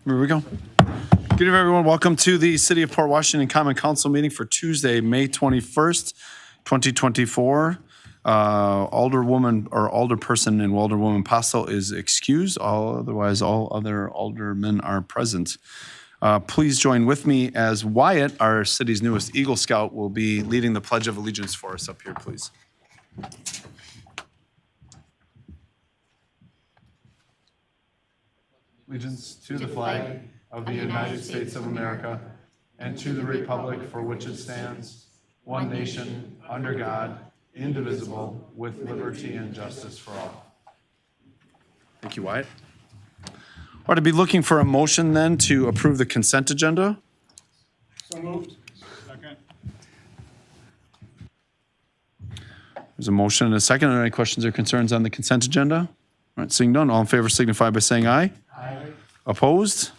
Here we go. Good evening, everyone. Welcome to the City of Port Washington Common Council meeting for Tuesday, May 21st, 2024. Alderwoman or alderperson and Alderwoman Postel is excused. Otherwise, all other aldermen are present. Please join with me as Wyatt, our city's newest Eagle Scout, will be leading the Pledge of Allegiance for us up here, please. Allegiance to the flag of the United States of America and to the republic for which it stands, one nation, under God, indivisible, with liberty and justice for all. Thank you, Wyatt. All right, I'd be looking for a motion then to approve the consent agenda. So moved. Second. There's a motion and a second. Are there any questions or concerns on the consent agenda? All right, seeing none, all in favor signify by saying aye. Aye. Opposed?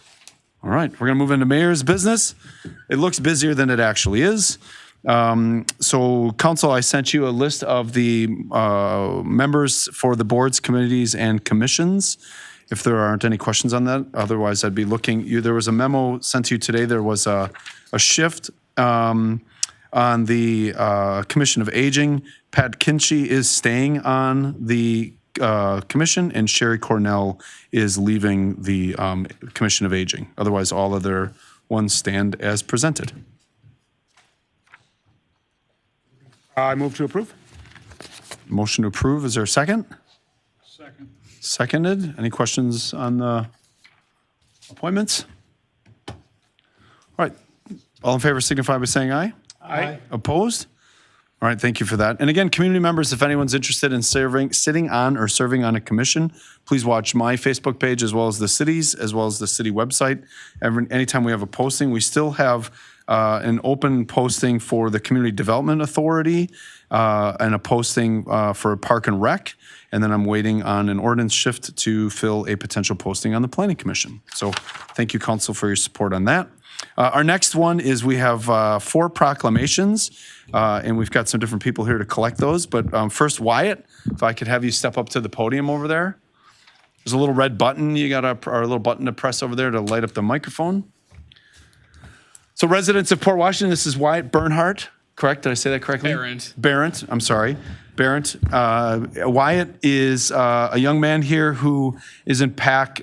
All right, we're going to move into mayor's business. It looks busier than it actually is. So, council, I sent you a list of the members for the boards, committees, and commissions. If there aren't any questions on that, otherwise I'd be looking. There was a memo sent to you today. There was a shift on the Commission of Aging. Pat Kinchy is staying on the commission, and Sherry Cornell is leaving the Commission of Aging. Otherwise, all other ones stand as presented. I move to approve. Motion to approve. Is there a second? Second. Seconded. Any questions on the appointments? All right. All in favor signify by saying aye. Aye. Opposed? All right, thank you for that. And again, community members, if anyone's interested in sitting on or serving on a commission, please watch my Facebook page as well as the city's, as well as the city website. Anytime we have a posting, we still have an open posting for the Community Development Authority and a posting for Park and Rec. And then I'm waiting on an ordinance shift to fill a potential posting on the Planning Commission. So thank you, Council, for your support on that. Our next one is we have 4 proclamations, and we've got some different people here to collect those. But first, Wyatt, if I could have you step up to the podium over there. There's a little red button. You got a little button to press over there to light up the microphone. So residents of Port Washington, this is Wyatt Bernhardt, correct? Did I say that correctly? Barrent, I'm sorry. Barrent. Wyatt is a young man here who is in PAC.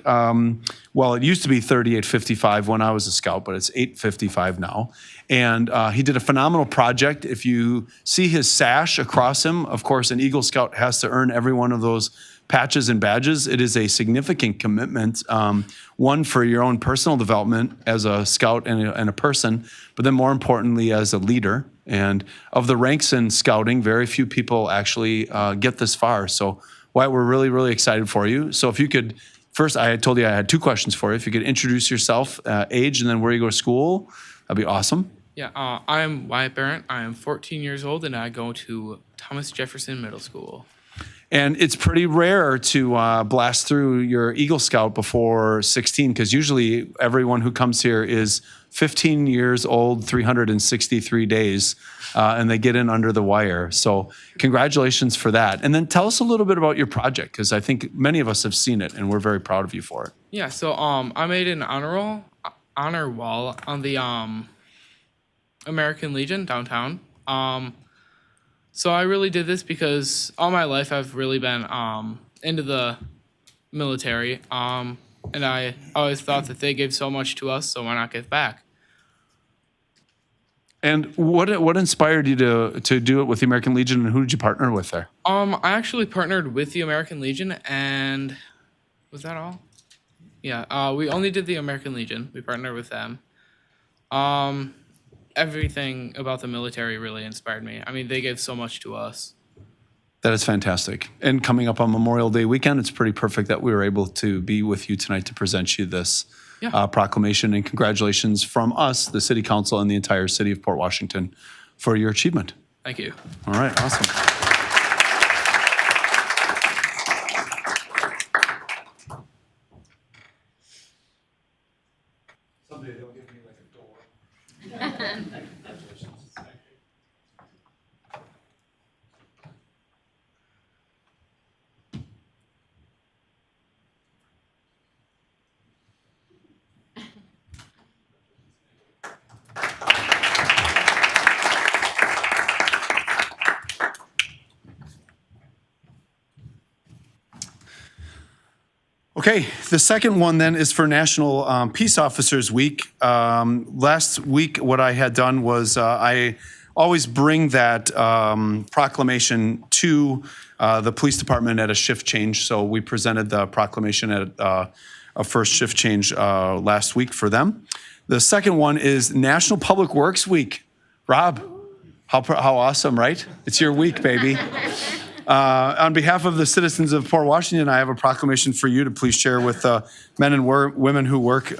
Well, it used to be 3855 when I was a scout, but it's 855 now. And he did a phenomenal project. If you see his sash across him, of course, an Eagle Scout has to earn every one of those patches and badges. It is a significant commitment, one for your own personal development as a scout and a person, but then more importantly as a leader. And of the ranks in scouting, very few people actually get this far. So Wyatt, we're really, really excited for you. So if you could, first I had told you I had 2 questions for you. If you could introduce yourself, age, and then where you go to school, that'd be awesome. Yeah, I am Wyatt Barrett. I am 14 years old, and I go to Thomas Jefferson Middle School. And it's pretty rare to blast through your Eagle Scout before 16, because usually everyone who comes here is 15 years old, 363 days, and they get in under the wire. So congratulations for that. And then tell us a little bit about your project, because I think many of us have seen it, and we're very proud of you for it. Yeah, so I made an honor wall on the American Legion downtown. So I really did this because all my life I've really been into the military, and I always thought that they gave so much to us, so why not give back? And what inspired you to do it with the American Legion, and who did you partner with there? I actually partnered with the American Legion, and was that all? Yeah, we only did the American Legion. We partnered with them. Everything about the military really inspired me. I mean, they gave so much to us. That is fantastic. And coming up on Memorial Day weekend, it's pretty perfect that we were able to be with you tonight to present you this proclamation. And congratulations from us, the City Council, and the entire city of Port Washington for your achievement. Thank you. All right, awesome. Someday they'll give me like a door. Congratulations. Okay, the second one then is for National Peace Officers Week. Last week, what I had done was I always bring that proclamation to the police department at a shift change. So we presented the proclamation at a first shift change last week for them. The second one is National Public Works Week. Rob, how awesome, right? It's your week, baby. On behalf of the citizens of Port Washington, I have a proclamation for you to please share with men and women who work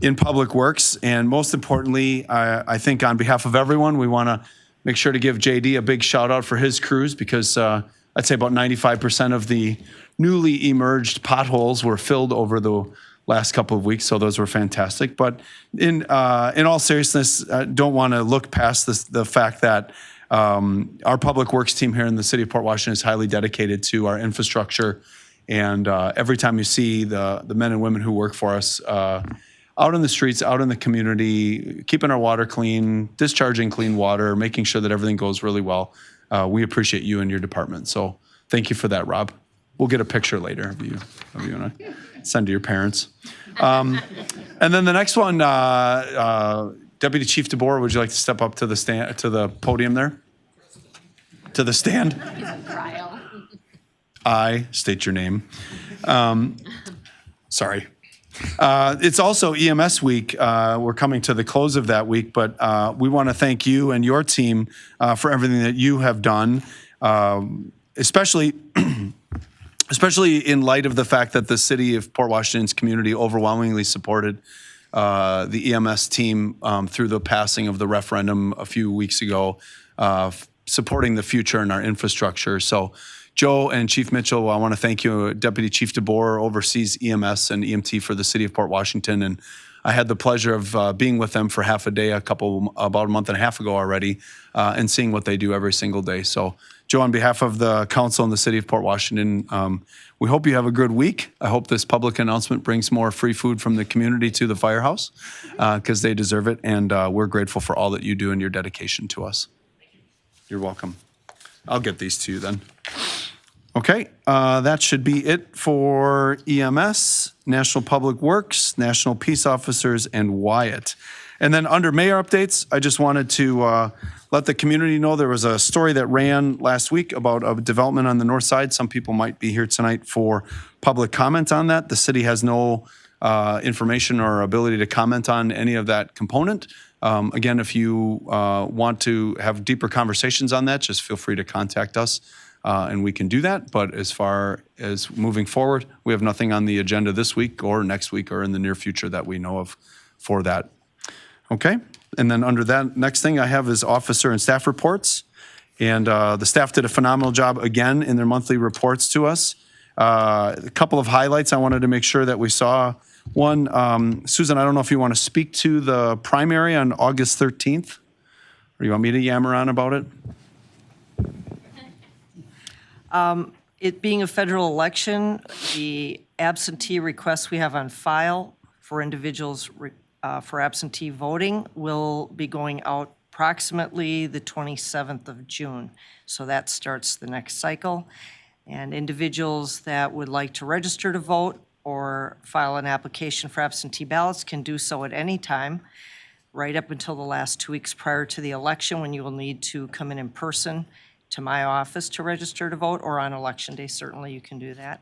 in public works. And most importantly, I think on behalf of everyone, we want to make sure to give JD a big shout out for his crews because I'd say about 95% of the newly emerged potholes were filled over the last couple of weeks. So those were fantastic. But in all seriousness, I don't want to look past the fact that our public works team here in the city of Port Washington is highly dedicated to our infrastructure. And every time you see the men and women who work for us out in the streets, out in the community, keeping our water clean, discharging clean water, making sure that everything goes really well, we appreciate you and your department. So thank you for that, Rob. We'll get a picture later of you and I. Send to your parents. And then the next one, Deputy Chief DeBoer, would you like to step up to the podium there? To the stand? I state your name. Sorry. It's also EMS week. We're coming to the close of that week, but we want to thank you and your team for everything that you have done, especially in light of the fact that the city of Port Washington's community overwhelmingly supported the EMS team through the passing of the referendum a few weeks ago, supporting the future in our infrastructure. So Joe and Chief Mitchell, I want to thank you. Deputy Chief DeBoer oversees EMS and EMT for the city of Port Washington. And I had the pleasure of being with them for half a day about a month and a half ago already, and seeing what they do every single day. So Joe, on behalf of the council and the city of Port Washington, we hope you have a good week. I hope this public announcement brings more free food from the community to the firehouse because they deserve it. And we're grateful for all that you do and your dedication to us. You're welcome. I'll get these to you then. Okay, that should be it for EMS, National Public Works, National Peace Officers, and Wyatt. And then under mayor updates, I just wanted to let the community know there was a story that ran last week about a development on the north side. Some people might be here tonight for public comment on that. The city has no information or ability to comment on any of that component. Again, if you want to have deeper conversations on that, just feel free to contact us and we can do that. But as far as moving forward, we have nothing on the agenda this week or next week or in the near future that we know of for that. Okay, and then under that, next thing I have is officer and staff reports. And the staff did a phenomenal job again in their monthly reports to us. A couple of highlights I wanted to make sure that we saw. One, Susan, I don't know if you want to speak to the primary on August 13th, or you want me to yammer on about it? It being a federal election, the absentee requests we have on file for individuals for absentee voting will be going out approximately the 27th of June. So that starts the next cycle. And individuals that would like to register to vote or file an application for absentee ballots can do so at any time, right up until the last 2 weeks prior to the election, when you will need to come in person to my office to register to vote, or on election day, certainly you can do that.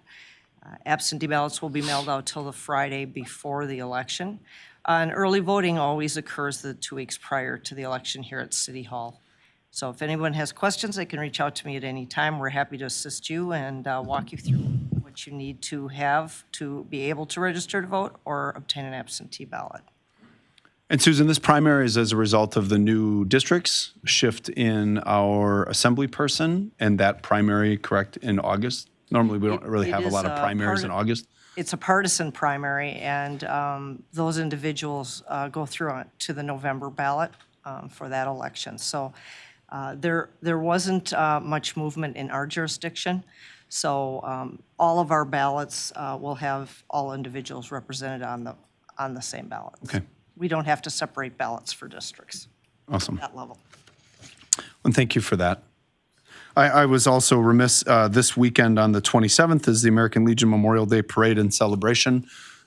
Absentee ballots will be mailed out till the Friday before the election. And early voting always occurs the 2 weeks prior to the election here at City Hall. So if anyone has questions, they can reach out to me at any time. We're happy to assist you and walk you through what you need to have to be able to register to vote or obtain an absentee ballot. And Susan, this primary is as a result of the new districts shift in our assembly person, and that primary, correct, in August? Normally, we don't really have a lot of primaries in August. It's a partisan primary, and those individuals go through to the November ballot for that election. So there wasn't much movement in our jurisdiction. So all of our ballots will have all individuals represented on the same ballot. Okay. We don't have to separate ballots for districts Awesome. at that level. And thank you for that. I was also remiss, this weekend on the 27th is the American Legion Memorial Day Parade and Celebration.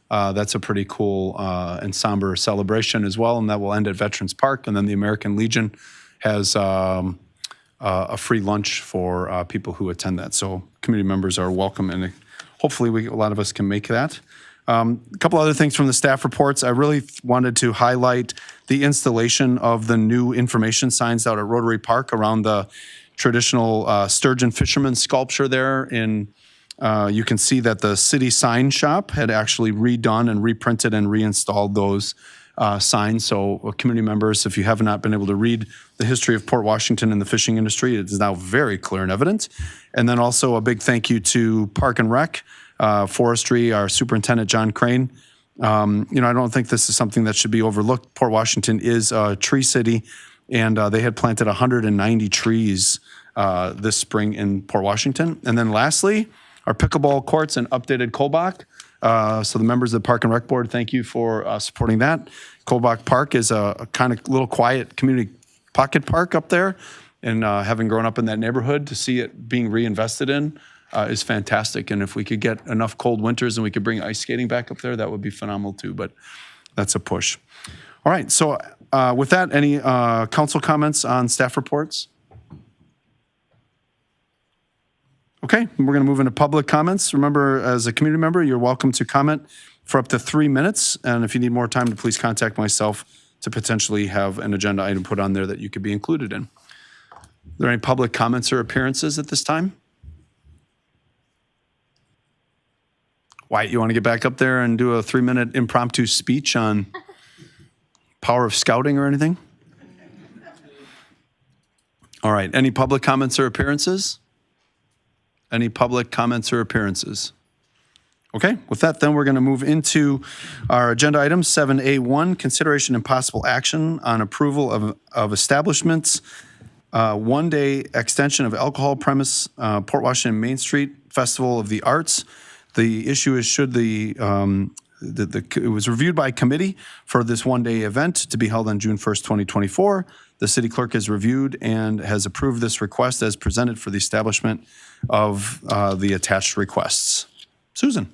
That's a pretty cool and somber celebration as well, and that will end at Veterans Park. And then the American Legion has a free lunch for people who attend that. So community members are welcome, and hopefully a lot of us can make that. A couple other things from the staff reports. I really wanted to highlight the installation of the new information signs out at Rotary Park around the traditional sturgeon fisherman sculpture there. You can see that the city sign shop had actually redone and reprinted and reinstalled those signs. So community members, if you have not been able to read the history of Port Washington and the fishing industry, it is now very clear and evident. And then also a big thank you to Park and Rec, Forestry, our superintendent, John Crane. I don't think this is something that should be overlooked. Port Washington is a tree city, and they had planted 190 trees this spring in Port Washington. And then lastly, our pickleball courts and updated Kolbach. So the members of the Park and Rec Board, thank you for supporting that. Kolbach Park is a kind of little quiet community pocket park up there. And having grown up in that neighborhood, to see it being reinvested in is fantastic. And if we could get enough cold winters and we could bring ice skating back up there, that would be phenomenal too. But that's a push. All right. So with that, any council comments on staff reports? Okay, we're going to move into public comments. Remember, as a community member, you're welcome to comment for up to 3 minutes. And if you need more time, to please contact myself to potentially have an agenda item put on there that you could be included in. Are there any public comments or appearances at this time? Wyatt, you want to get back up there and do a 3-minute impromptu speech on power of scouting or anything? All right, any public comments or appearances? Any public comments or appearances? Okay, with that, then we're going to move into our agenda item 7A1, consideration and possible action on approval of establishments, one-day extension of alcohol premise, Port Washington Main Street Festival of the Arts. The issue is should it was reviewed by committee for this one-day event to be held on June 1st, 2024. The city clerk has reviewed and has approved this request as presented for the establishment of the attached requests. Susan.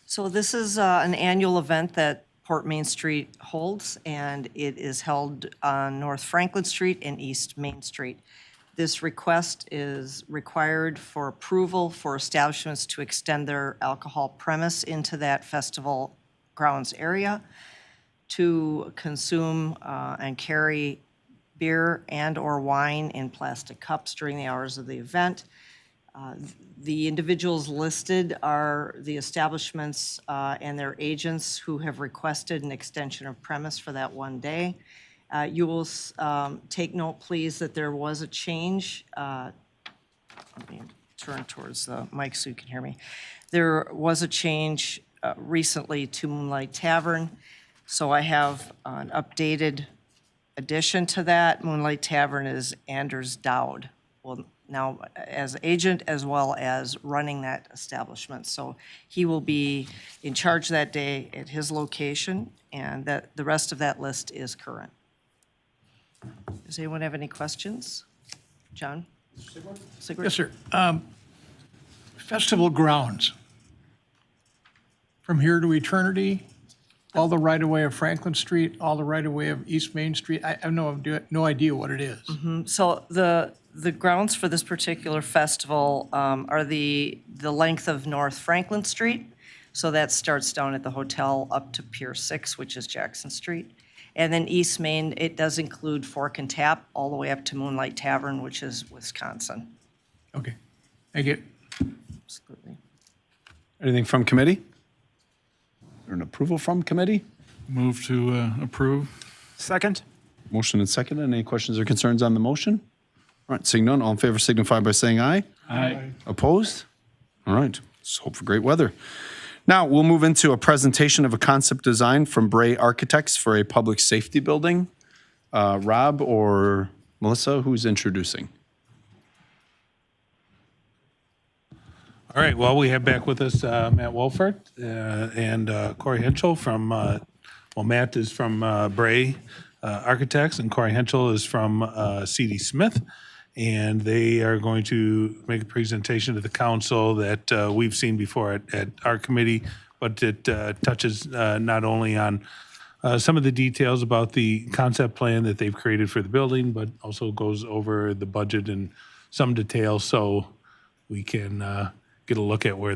So this is an annual event that Port Main Street holds, and it is held on North Franklin Street and East Main Street. This request is required for approval for establishments to extend their alcohol premise into that festival grounds area to consume and carry beer and/or wine in plastic cups during the hours of the event. The individuals listed are the establishments and their agents who have requested an extension of premise for that one day. You will take note, please, that there was a change. Let me turn towards the mic so you can hear me. There was a change recently to Moonlight Tavern, so I have an updated addition to that. Moonlight Tavern is Anders Dowd. Well, now as agent as well as running that establishment. So he will be in charge that day at his location, and that the rest of that list is current. Does anyone have any questions? John? Sigrid? Yes, sir. Festival grounds. From here to eternity, all the right-of-way of Franklin Street, all the right-of-way of East Main Street. I have no idea what it is. So the grounds for this particular festival are the length of North Franklin Street. So that starts down at the hotel up to Pier 6, which is Jackson Street. And then East Main, it does include Fork and Tap all the way up to Moonlight Tavern, which is Wisconsin. Okay, thank you. Absolutely. Anything from committee? Or an approval from committee? Move to approve. Second? Motion and second. Any questions or concerns on the motion? All right, seeing none, all in favor signify by saying aye. Aye. Opposed? All right, let's hope for great weather. Now, we'll move into a presentation of a concept design from Bray Architects for a public safety building. Rob or Melissa, who's introducing? All right, well, we have back with us Matt Wolfert and Corey Henschel from, Matt is from Bray Architects and Corey Henschel is from C.D. Smith. and they are going to make a presentation to the council that we've seen before at our committee, but it touches not only on some of the details about the concept plan that they've created for the building, but also goes over the budget in some detail so we can get a look at where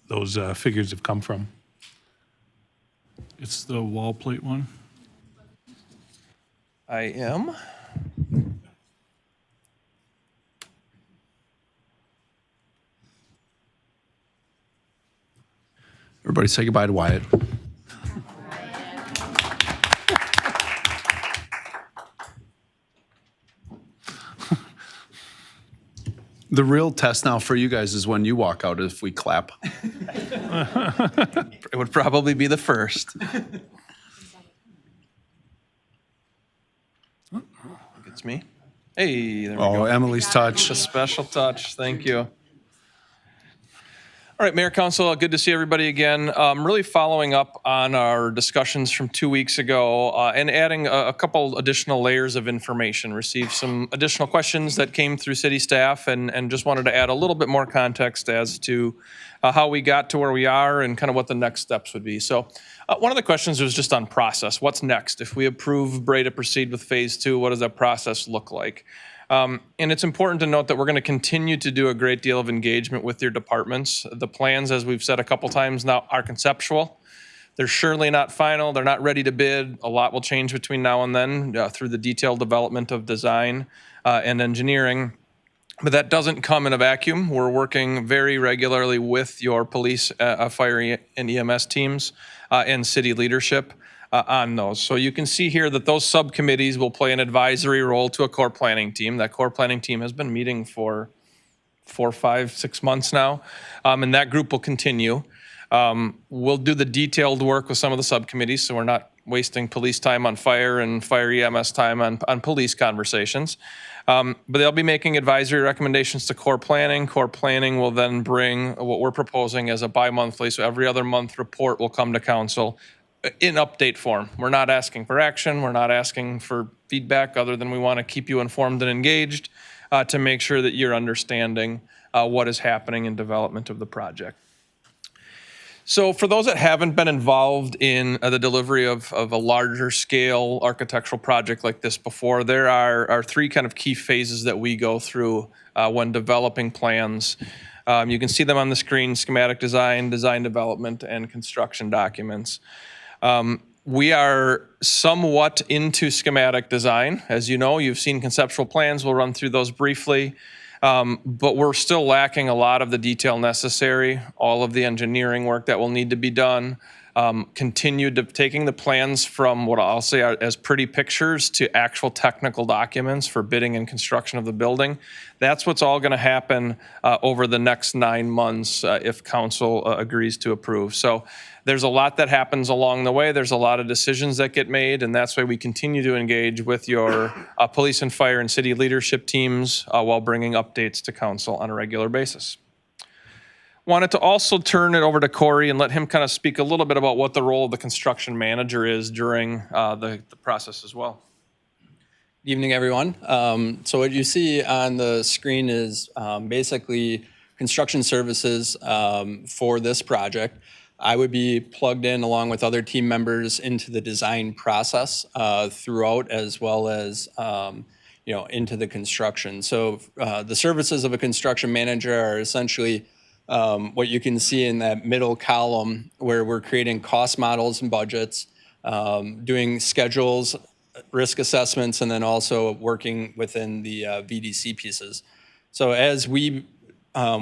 those figures have come from. It's the wall plate one? I am. Everybody say goodbye to Wyatt. The real test now for you guys is when you walk out if we clap. It would probably be the first. It's me. Hey, there we Oh, go. Emily's touch. A special touch. Thank you. All right, Mayor, Council, good to see everybody again. Really following up on our discussions from 2 weeks ago and adding a couple additional layers of information. Received some additional questions that came through city staff and just wanted to add a little bit more context as to how we got to where we are and kind of what the next steps would be. So one of the questions was just on process. What's next? If we approve Bray to proceed with phase 2, what does that process look like? And it's important to note that we're going to continue to do a great deal of engagement with your departments. The plans, as we've said a couple times now, are conceptual. They're surely not final. They're not ready to bid. A lot will change between now and then through the detailed development of design and engineering. But that doesn't come in a vacuum. We're working very regularly with your police, fire, and EMS teams and city leadership on those. So you can see here that those subcommittees will play an advisory role to a core planning team. That core planning team has been meeting for 4, 5, 6 months now, and that group will continue. We'll do the detailed work with some of the subcommittees, so we're not wasting police time on fire and fire EMS time on police conversations. But they'll be making advisory recommendations to core planning. Core planning will then bring what we're proposing as a bi-monthly, so every other month report will come to council in update form. We're not asking for action. We're not asking for feedback other than we want to keep you informed and engaged to make sure that you're understanding what is happening in development of the project. So for those that haven't been involved in the delivery of a larger scale architectural project like this before, there are 3 kind of key phases that we go through when developing plans. You can see them on the screen: schematic design, design development, and construction documents. We are somewhat into schematic design. As you know, you've seen conceptual plans. We'll run through those briefly. But we're still lacking a lot of the detail necessary, all of the engineering work that will need to be done. Taking the plans from what I'll say are as pretty pictures to actual technical documents for bidding and construction of the building. That's what's all going to happen over the next 9 months if council agrees to approve. So there's a lot that happens along the way. There's a lot of decisions that get made, and that's why we continue to engage with your police and fire and city leadership teams while bringing updates to council on a regular basis. Wanted to also turn it over to Corey and let him kind of speak a little bit about what the role of the construction manager is during the process as well. Good evening, everyone. So what you see on the screen is basically construction services for this project. I would be plugged in along with other team members into the design process throughout, as well as into the construction. So the services of a construction manager are essentially what you can see in that middle column, where we're creating cost models and budgets, doing schedules, risk assessments, and then also working within the VDC pieces. So as we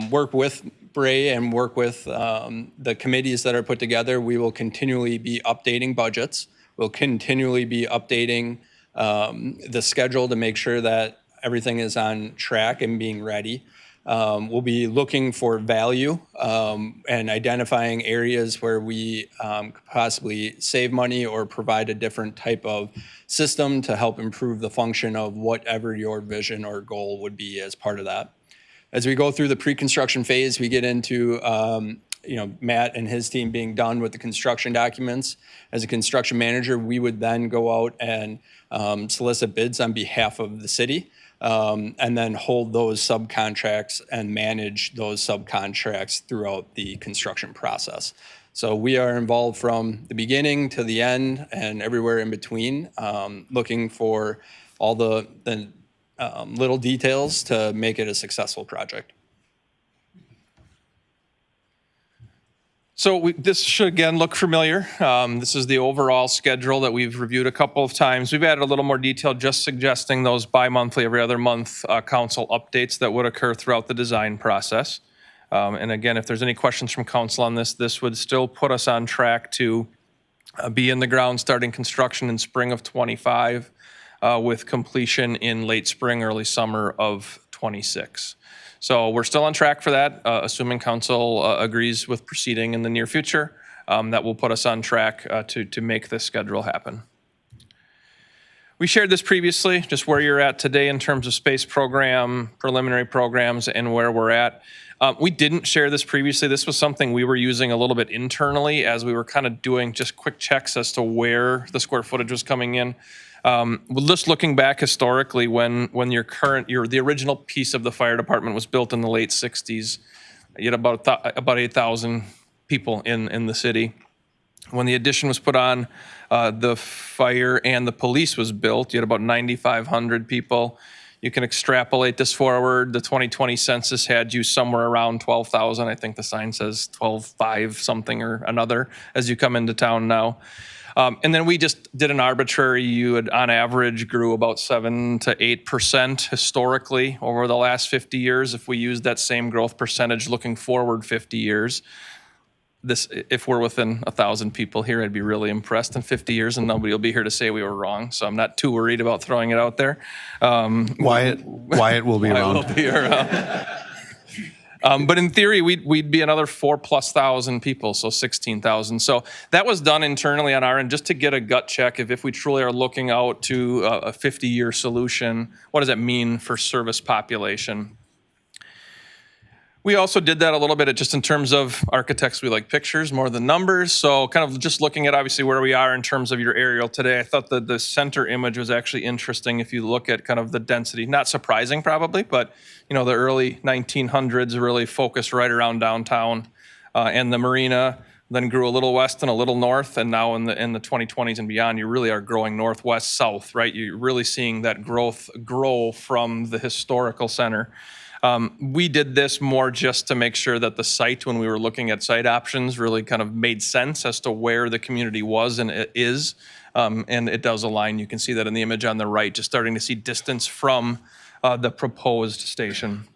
work with Bray and work with the committees that are put together, we will continually be updating budgets. We'll continually be updating the schedule to make sure that everything is on track and being ready. We'll be looking for value and identifying areas where we could possibly save money or provide a different type of system to help improve the function of whatever your vision or goal would be as part of that. As we go through the pre-construction phase, we get into Matt and his team being done with the construction documents. As a construction manager, we would then go out and solicit bids on behalf of the city. and then hold those subcontracts and manage those subcontracts throughout the construction process. So we are involved from the beginning to the end and everywhere in between, looking for all the little details to make it a successful project. So this should again look familiar. This is the overall schedule that we've reviewed a couple of times. We've added a little more detail, just suggesting those bi-monthly, every other month council updates that would occur throughout the design process. And again, if there's any questions from council on this, this would still put us on track to be in the ground starting construction in spring of 25 with completion in late spring, early summer of 26. So we're still on track for that, assuming council agrees with proceeding in the near future. That will put us on track to make this schedule happen. We shared this previously, just where you're at today in terms of space program, preliminary programs, and where we're at. We didn't share this previously. This was something we were using a little bit internally as we were kind of doing just quick checks as to where the square footage was coming in. Just looking back historically, when the original piece of the fire department was built in the late 60s, you had about 8,000 people in the city. When the addition was put on, the fire and the police was built, you had about 9,500 people. You can extrapolate this forward. The 2020 census had you somewhere around 12,000. I think the sign says 12,500 something or another as you come into town now. And then we just did an arbitrary, you had on average grew about 7 to 8% historically over the last 50 years. If we use that same growth percentage looking forward 50 years, if we're within 1,000 people here, I'd be really impressed in 50 years, and nobody will be here to say we were wrong. So I'm not too worried about throwing it out there. Wyatt will be I around. will be around. But in theory, we'd be another 4,000+ people, so 16,000. So that was done internally on our end just to get a gut check if we truly are looking out to a 50-year solution, what does that mean for service population? We also did that a little bit just in terms of architects, we like pictures more than numbers. So kind of just looking at obviously where we are in terms of your aerial today. I thought that the center image was actually interesting if you look at kind of the density. Not surprising probably, but you know, the early 1900s really focused right around downtown and the marina, then grew a little west and a little north. And now in the 2020s and beyond, you really are growing northwest, south, right? You're really seeing that growth grow from the historical center. We did this more just to make sure that the site, when we were looking at site options, really kind of made sense as to where the community was and it is. And it does align. You can see that in the image on the right, just starting to see distance from the proposed station.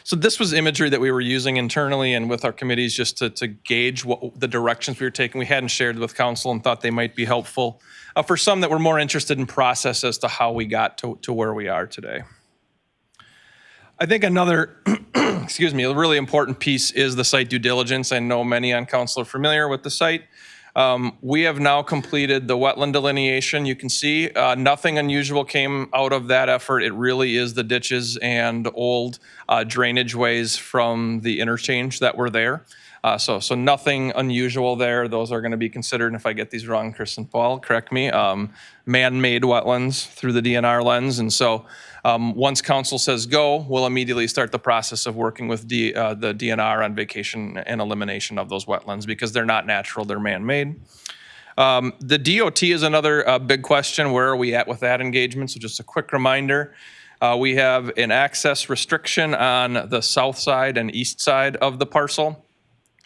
So this was imagery that we were using internally and with our committees just to gauge what the directions we were taking. We hadn't shared with council and thought they might be helpful for some that were more interested in process as to how we got to where we are today. I think another, excuse me, a really important piece is the site due diligence. I know many on council are familiar with the site. We have now completed the wetland delineation. You can see nothing unusual came out of that effort. It really is the ditches and old drainage ways from the interchange that were there. So nothing unusual there. Those are going to be considered, and if I get these wrong, Chris and Paul, correct me, man-made wetlands through the DNR lens. And so once council says go, we'll immediately start the process of working with the DNR on vacation and elimination of those wetlands because they're not natural, they're man-made. The DOT is another big question. Where are we at with that engagement? So just a quick reminder. We have an access restriction on the south side and east side of the parcel.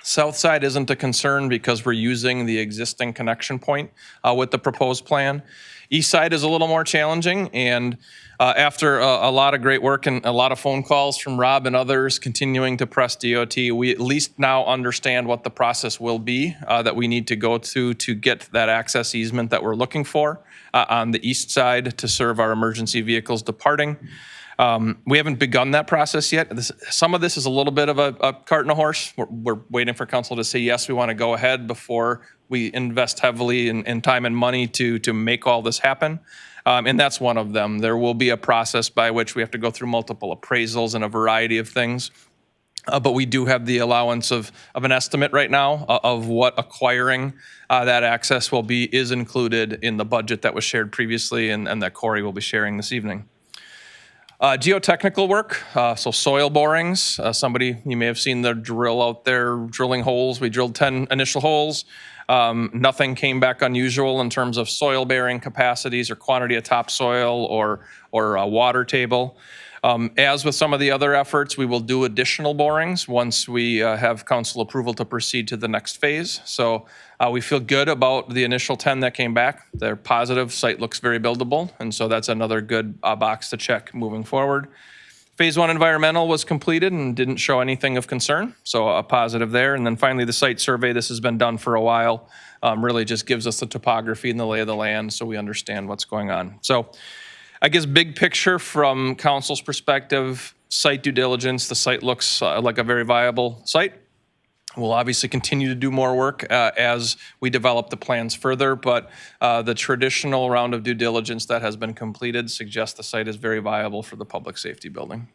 South side isn't a concern because we're using the existing connection point with the proposed plan. East side is a little more challenging, and after a lot of great work and a lot of phone calls from Rob and others continuing to press DOT, we at least now understand what the process will be that we need to go to get that access easement that we're looking for on the east side to serve our emergency vehicles departing. We haven't begun that process yet. Some of this is a little bit of a cart and a horse. We're waiting for council to say, yes, we want to go ahead before we invest heavily in time and money to make all this happen. And that's one of them. There will be a process by which we have to go through multiple appraisals and a variety of things. But we do have the allowance of an estimate right now of what acquiring that access will be is included in the budget that was shared previously and that Corey will be sharing this evening. Geotechnical work, so soil borings. You may have seen the drill out there drilling holes. We drilled 10 initial holes. Nothing came back unusual in terms of soil bearing capacities or quantity of topsoil or water table. As with some of the other efforts, we will do additional borings once we have council approval to proceed to the next phase. So we feel good about the initial 10 that came back. They're positive, site looks very buildable, and so that's another good box to check moving forward. Phase 1 environmental was completed and didn't show anything of concern, so a positive there. And then finally, the site survey, this has been done for a while, really just gives us the topography and the lay of the land so we understand what's going on. So I guess big picture from council's perspective, site due diligence, the site looks like a very viable site. We'll obviously continue to do more work as we develop the plans further, but the traditional round of due diligence that has been completed suggests the site is very viable for the public safety building.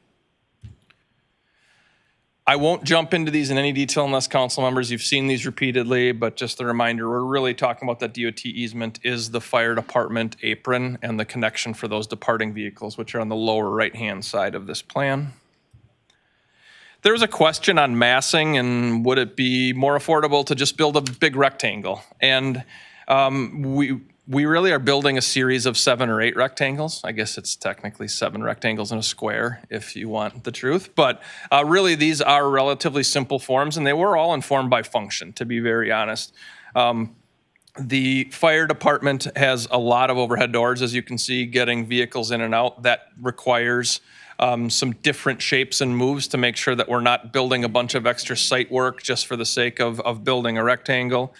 I won't jump into these in any detail unless council members, you've seen these repeatedly, but just a reminder, we're really talking about that DOT easement is the fire department apron and the connection for those departing vehicles, which are on the lower right-hand side of this plan. There's a question on massing and would it be more affordable to just build a big rectangle? And we really are building a series of 7 or 8 rectangles. I guess it's technically 7 rectangles in a square if you want the truth. But really these are relatively simple forms and they were all informed by function, to be very honest. The fire department has a lot of overhead doors, as you can see, getting vehicles in and out. That requires some different shapes and moves to make sure that we're not building a bunch of extra site work just for the sake of building a rectangle.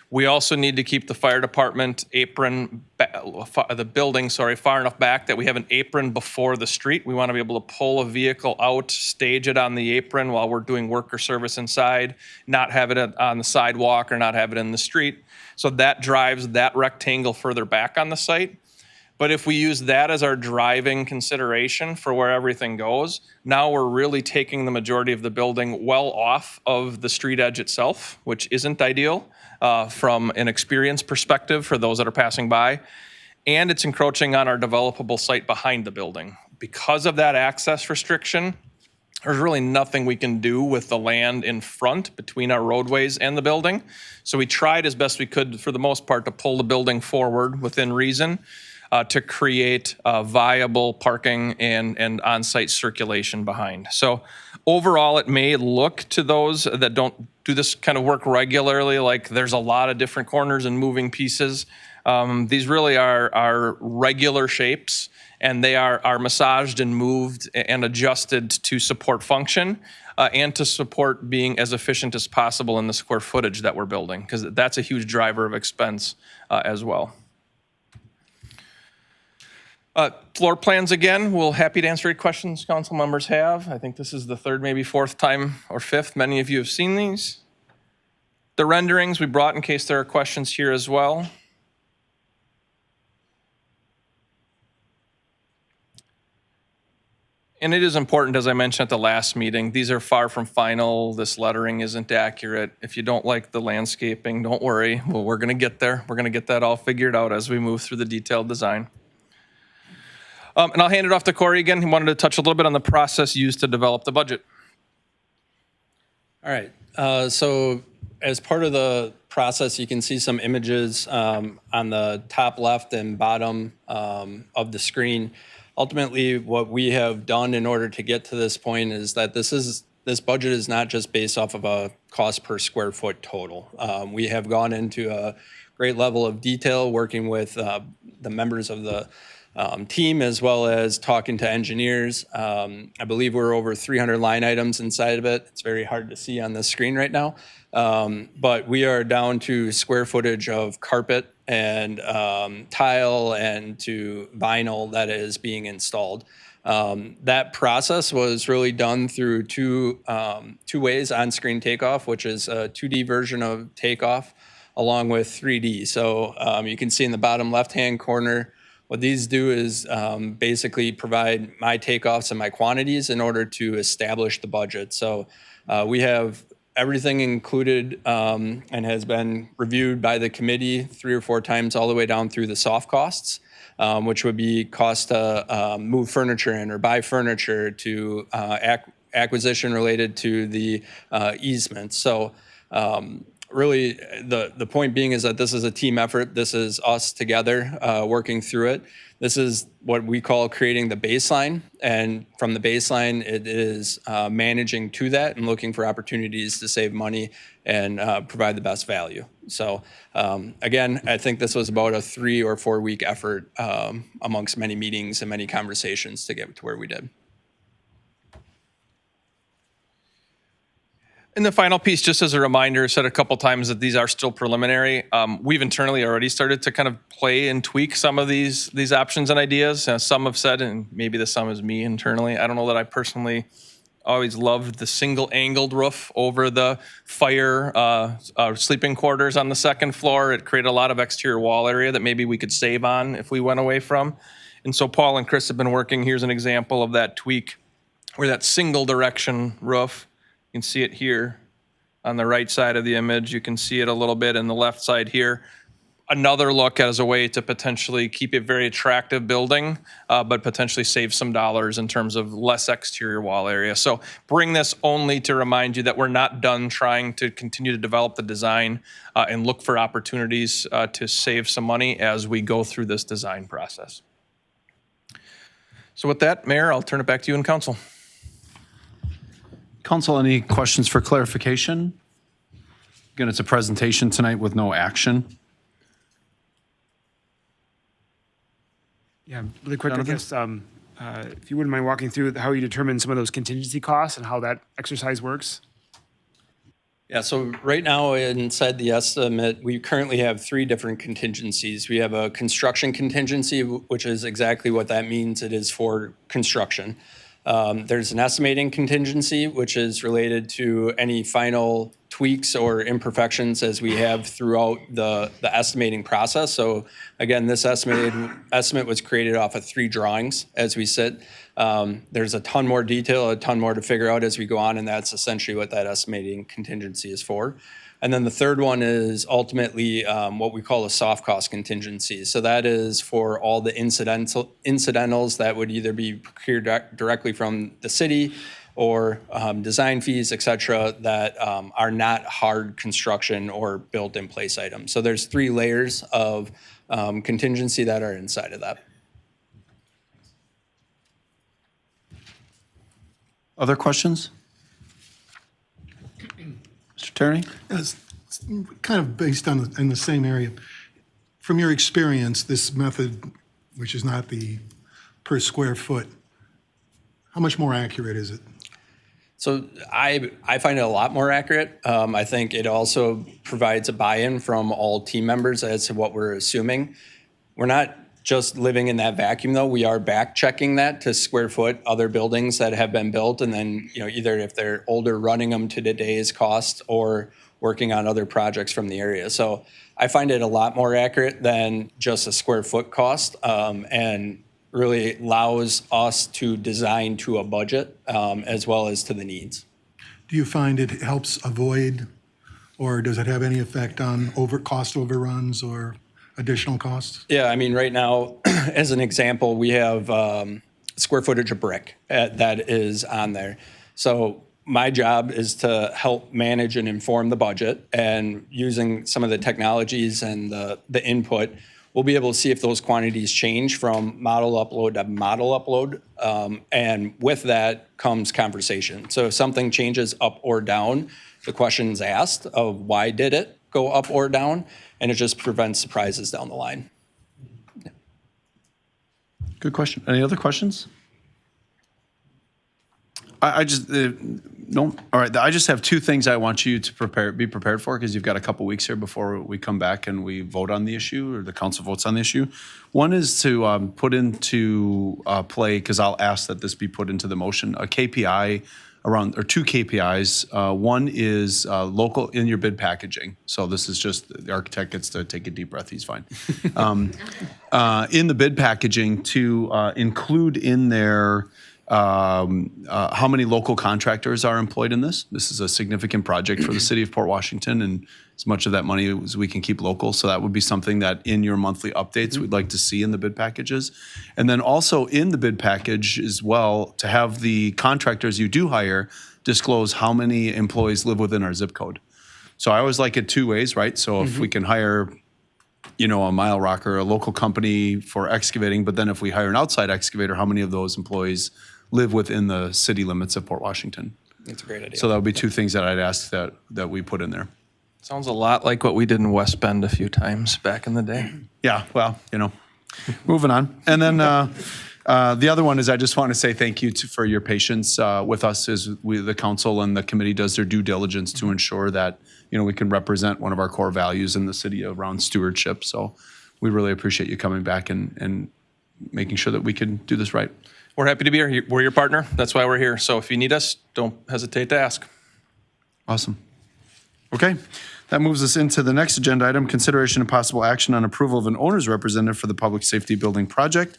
We also need to keep the fire department apron, the building, far enough back that we have an apron before the street. We want to be able to pull a vehicle out, stage it on the apron while we're doing work or service inside, not have it on the sidewalk or not have it in the street. So that drives that rectangle further back on the site. But if we use that as our driving consideration for where everything goes, now we're really taking the majority of the building well off of the street edge itself, which isn't ideal from an experience perspective for those that are passing by. And it's encroaching on our developable site behind the building. Because of that access restriction, there's really nothing we can do with the land in front between our roadways and the building. So we tried as best we could, for the most part, to pull the building forward within reason. To create viable parking and on-site circulation behind. So overall, it may look to those that don't do this kind of work regularly, like there's a lot of different corners and moving pieces. These really are regular shapes, and they are massaged and moved and adjusted to support function and to support being as efficient as possible in the square footage that we're building, because that's a huge driver of expense as well. Floor plans again, we're happy to answer any questions council members have. I think this is the 3rd, maybe 4th time or 5th. Many of you have seen these. The renderings we brought in case there are questions here as well. And it is important, as I mentioned at the last meeting, these are far from final. This lettering isn't accurate. If you don't like the landscaping, don't worry. Well, we're going to get there. We're going to get that all figured out as we move through the detailed design. And I'll hand it off to Corey again. He wanted to touch a little bit on the process used to develop the budget. All right. So as part of the process, you can see some images on the top left and bottom of the screen. Ultimately, what we have done in order to get to this point is that this budget is not just based off of a cost per square foot total. We have gone into a great level of detail working with the members of the team, as well as talking to engineers. I believe we're over 300 line items inside of it. It's very hard to see on the screen right now. But we are down to square footage of carpet and tile and to vinyl that is being installed. That process was really done through two ways: on-screen takeoff, which is a 2D version of takeoff, along with 3D. So you can see in the bottom left-hand corner, what these do is basically provide my takeoffs and my quantities in order to establish the budget. So we have everything included and has been reviewed by the committee 3 or 4 times all the way down through the soft costs, which would be cost to move furniture in or buy furniture, to acquisition related to the easement. So really, the point being is that this is a team effort. This is us together working through it. This is what we call creating the baseline. And from the baseline, it is managing to that and looking for opportunities to save money and provide the best value. So again, I think this was about a 3 or 4 week effort amongst many meetings and many conversations to get to where we did. And the final piece, just as a reminder, said a couple times that these are still preliminary. We've internally already started to kind of play and tweak some of these options and ideas. Some have said, and maybe the some is me internally, I don't know that I personally always loved the single angled roof over the fire sleeping quarters on the second floor. It created a lot of exterior wall area that maybe we could save on if we went away from. And so Paul and Chris have been working. Here's an example of that tweak where that single direction roof, you can see it here on the right side of the image. You can see it a little bit in the left side here. Another look as a way to potentially keep a very attractive building, but potentially save some dollars in terms of less exterior wall area. So bring this only to remind you that we're not done trying to continue to develop the design and look for opportunities to save some money as we go through this design process. So with that, Mayor, I'll turn it back to you and council. Council, any questions for clarification? Again, it's a presentation tonight with no action. Yeah, really quick, Jonathan? I guess, if you wouldn't mind walking through how you determine some of those contingency costs and how that exercise works? Yeah, so right now inside the estimate, we currently have 3 different contingencies. We have a construction contingency, which is exactly what that means. It is for construction. There's an estimating contingency, which is related to any final tweaks or imperfections as we have throughout the estimating process. So again, this estimate was created off of 3 drawings as we sit. There's a ton more detail, a ton more to figure out as we go on, and that's essentially what that estimating contingency is for. And then the third one is ultimately what we call a soft cost contingency. So that is for all the incidentals that would either be procured directly from the city or design fees, et cetera, that are not hard construction or built in place items. So there's 3 layers of contingency that are inside of that. Other questions? Mr. Tierney? It's kind of based on, in the same area. From your experience, this method, which is not the per square foot, how much more accurate is it? So I find it a lot more accurate. I think it also provides a buy-in from all team members as to what we're assuming. We're not just living in that vacuum, though. We are back checking that to square foot other buildings that have been built, and then either if they're older, running them to today's cost or working on other projects from the area. So I find it a lot more accurate than just a square foot cost, and really allows us to design to a budget as well as to the needs. Do you find it helps avoid, or does it have any effect on cost overruns or additional costs? Yeah, I mean, right now, as an example, we have square footage of brick that is on there. So my job is to help manage and inform the budget, and using some of the technologies and the input, we'll be able to see if those quantities change from model upload to model upload. And with that comes conversation. So if something changes up or down, the question's asked of why did it go up or down? And it just prevents surprises down the line. Good question. Any other questions? I just, no, all right. I just have 2 things I want you to be prepared for, because you've got a couple weeks here before we come back and we vote on the issue, or the council votes on the issue. One is to put into play, because I'll ask that this be put into the motion, a KPI around, or 2 KPIs. One is local in your bid packaging. So this is just, the architect gets to take a deep breath, he's fine. In the bid packaging, to include in there how many local contractors are employed in this. This is a significant project for the city of Port Washington, and as much of that money as we can keep local. So that would be something that in your monthly updates we'd like to see in the bid packages. And then also in the bid package as well, to have the contractors you do hire disclose how many employees live within our zip code. So I always like it two ways, right? So if we can hire, you know, a Mile Rocker, a local company for excavating, but then if we hire an outside excavator, how many of those employees live within the city limits of Port Washington? It's a great idea. So that would be two things that I'd ask that we put in there. Sounds a lot like what we did in West Bend a few times back in the day. Yeah, well, you know, moving on. And then the other one is I just want to say thank you for your patience with us as the council and the committee does their due diligence to ensure that, you know, we can represent one of our core values in the city around stewardship. So we really appreciate you coming back and making sure that we can do this right. We're happy to be here. We're your partner. That's why we're here. So if you need us, don't hesitate to ask. Awesome. Okay, that moves us into the next agenda item, consideration and possible action on approval of an owner's representative for the Public Safety Building Project.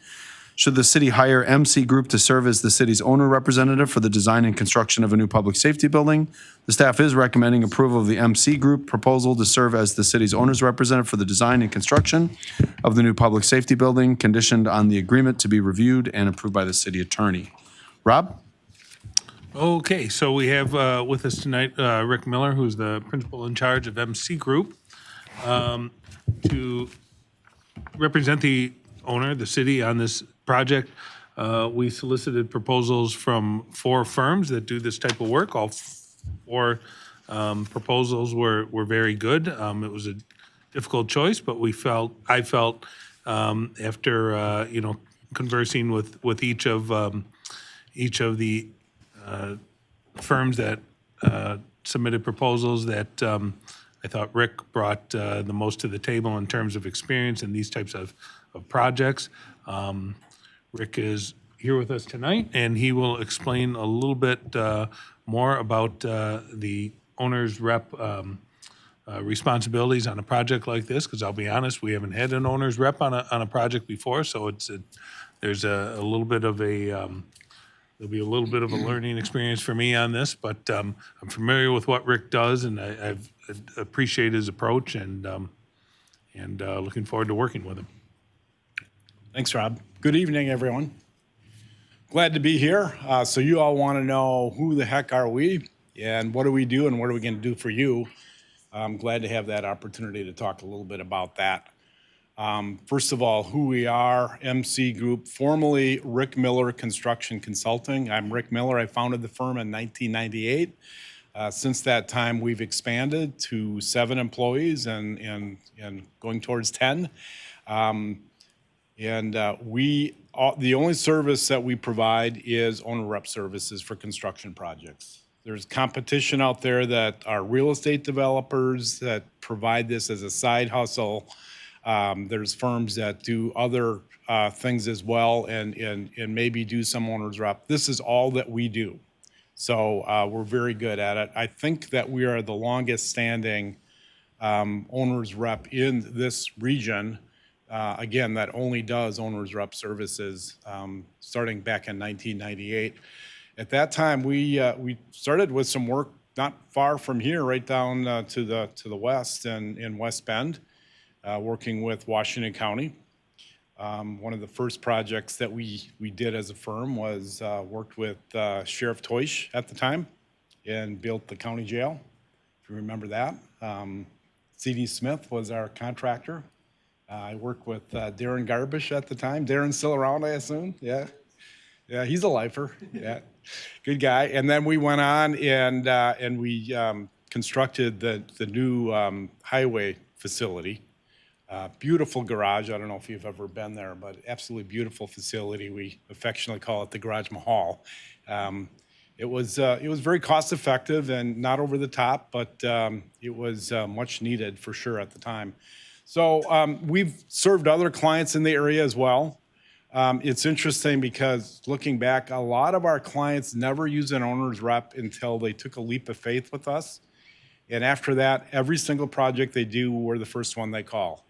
Should the city hire MC Group to serve as the city's owner representative for the design and construction of a new public safety building? The staff is recommending approval of the MC Group proposal to serve as the city's owner's representative for the design and construction of the new public safety building, conditioned on the agreement to be reviewed and approved by the city attorney. Rob? Okay, so we have with us tonight Rick Miller, who's the principal in charge of MC Group, to represent the owner, the city, on this project. We solicited proposals from 4 firms that do this type of work. All 4 proposals were very good. It was a difficult choice, but I felt after you know, conversing with each of the firms that submitted proposals, that I thought Rick brought the most to the table in terms of experience in these types of projects. Rick is here with us tonight, and he will explain a little bit more about the owner's rep responsibilities on a project like this, because I'll be honest, we haven't had an owner's rep on a project before, so there's a little bit of a there'll be a little bit of a learning experience for me on this, but I'm familiar with what Rick does, and I appreciate his approach, and looking forward to working with him. Thanks, Rob. Good evening, everyone. Glad to be here. So you all want to know who the heck are we and what do we do and what are we going to do for you? I'm glad to have that opportunity to talk a little bit about that. First of all, who we are, MC Group, formerly Rick Miller Construction Consulting. I'm Rick Miller. I founded the firm in 1998. Since that time, we've expanded to 7 employees and going towards 10. The only service that we provide is owner rep services for construction projects. There's competition out there that are real estate developers that provide this as a side hustle. There's firms that do other things as well and maybe do some owner's rep. This is all that we do. So we're very good at it. I think that we are the longest standing owner's rep in this region. Again, that only does owner's rep services starting back in 1998. At that time, we started with some work not far from here, right down to the west and in West Bend, working with Washington County. One of the first projects that we did as a firm was worked with Sheriff Toish at the time and built the county jail, if you remember that. C.D. Smith was our contractor. I worked with Darren Garbish at the time. Darren's still around, I assume? Yeah. Yeah, he's a lifer. Yeah, good guy. And then we went on and we constructed the new highway facility. Beautiful garage. I don't know if you've ever been there, but absolutely beautiful facility. We affectionately call it the Garage Mahal. It was very cost effective and not over the top, but it was much needed for sure at the time. So we've served other clients in the area as well. It's interesting because looking back, a lot of our clients never used an owner's rep until they took a leap of faith with us. And after that, every single project they do, we're the first one they call.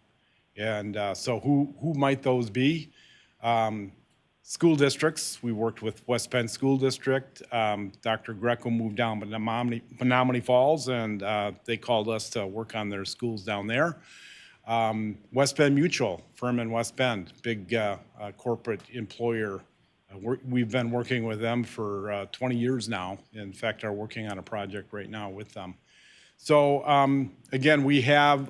And so who might those be? school districts. We worked with West Bend School District. Dr. Greco moved down to Menominee Falls, and they called us to work on their schools down there. West Bend Mutual, firm in West Bend, big corporate employer. We've been working with them for 20 years now. In fact, are working on a project right now with them. So again, we have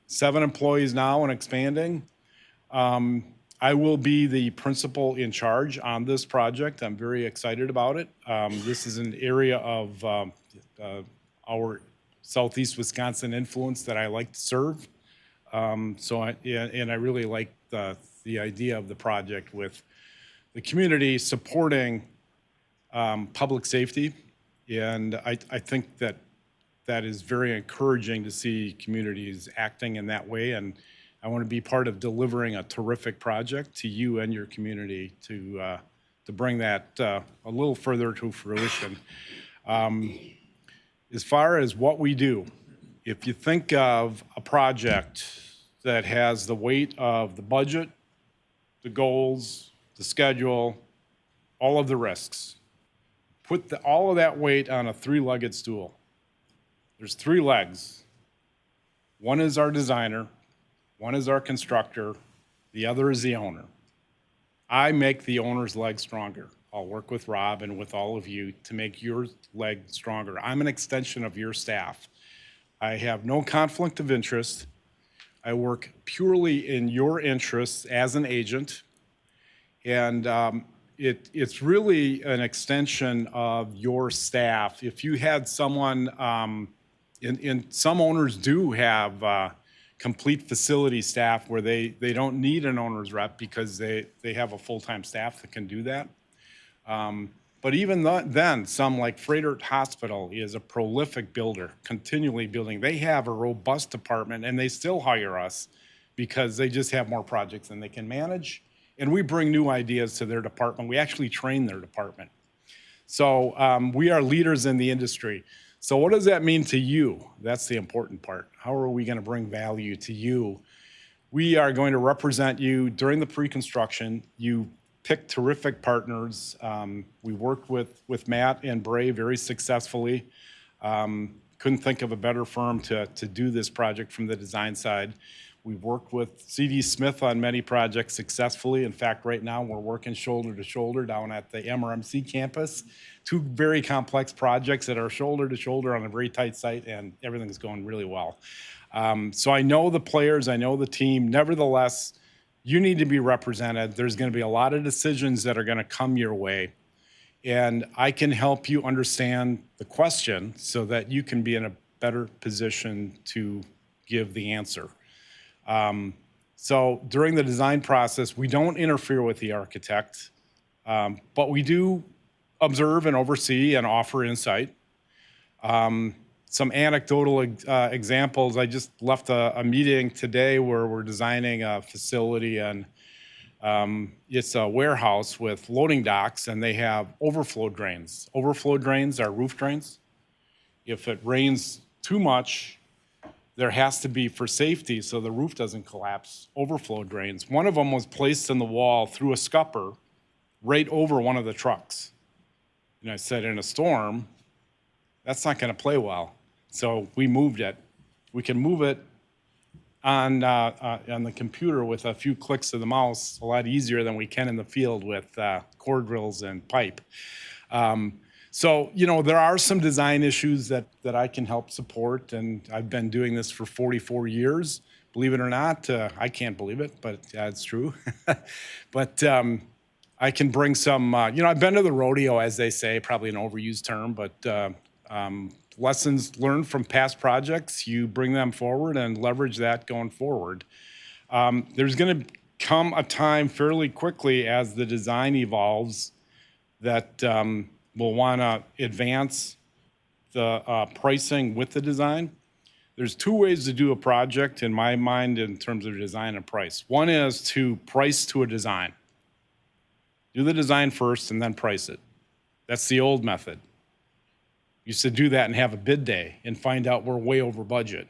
7 employees now and expanding. I will be the principal in charge on this project. I'm very excited about it. This is an area of our Southeast Wisconsin influence that I like to serve. And I really like the idea of the project with the community supporting public safety. And I think that is very encouraging to see communities acting in that way. And I want to be part of delivering a terrific project to you and your community to bring that a little further to fruition. As far as what we do, if you think of a project that has the weight of the budget, the goals, the schedule, all of the risks, put all of that weight on a 3-legged stool. There's 3 legs. One is our designer, one is our constructor, the other is the owner. I make the owner's leg stronger. I'll work with Rob and with all of you to make your leg stronger. I'm an extension of your staff. I have no conflict of interest. I work purely in your interests as an agent. And it's really an extension of your staff. If you had someone, and some owners do have complete facility staff where they don't need an owner's rep because they have a full-time staff that can do that. But even then, some like Frederick Hospital is a prolific builder, continually building. They have a robust department and they still hire us because they just have more projects than they can manage. And we bring new ideas to their department. We actually train their department. So we are leaders in the industry. So what does that mean to you? That's the important part. How are we going to bring value to you? We are going to represent you during the pre-construction. You pick terrific partners. We worked with Matt and Bray very successfully. Couldn't think of a better firm to do this project from the design side. We've worked with C.D. Smith on many projects successfully. In fact, right now we're working shoulder to shoulder down at the MRMC campus. 2 very complex projects that are shoulder to shoulder on a very tight site, and everything's going really well. So I know the players, I know the team. Nevertheless, you need to be represented. There's going to be a lot of decisions that are going to come your way. And I can help you understand the question so that you can be in a better position to give the answer. So during the design process, we don't interfere with the architect, but we do observe and oversee and offer insight. Some anecdotal examples, I just left a meeting today where we're designing a facility, and it's a warehouse with loading docks, and they have overflow drains. Overflow drains are roof drains. If it rains too much, there has to be, for safety, so the roof doesn't collapse, overflow drains. One of them was placed in the wall through a scupper right over one of the trucks. And I said, in a storm, that's not going to play well. So we moved it. We can move it on the computer with a few clicks of the mouse a lot easier than we can in the field with core drills and pipe. So, you know, there are some design issues that I can help support, and I've been doing this for 44 years. Believe it or not, I can't believe it, but it's true. But I can bring some, you know, I've been to the rodeo, as they say, probably an overused term, but lessons learned from past projects, you bring them forward and leverage that going forward. There's going to come a time fairly quickly as the design evolves that we'll want to advance the pricing with the design. There's 2 ways to do a project in my mind in terms of design and price. One is to price to a design. Do the design first and then price it. That's the old method. Used to do that and have a bid day and find out we're way over budget.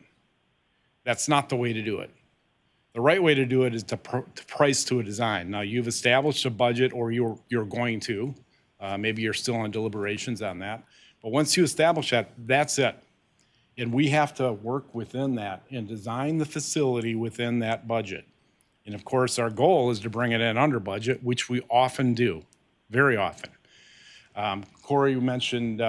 That's not the way to do it. The right way to do it is to price to a design. Now, you've established a budget, or you're going to. Maybe you're still in deliberations on that. But once you establish that, that's it. And we have to work within that and design the facility within that budget. And of course, our goal is to bring it in under budget, which we often do, very often. Corey, you mentioned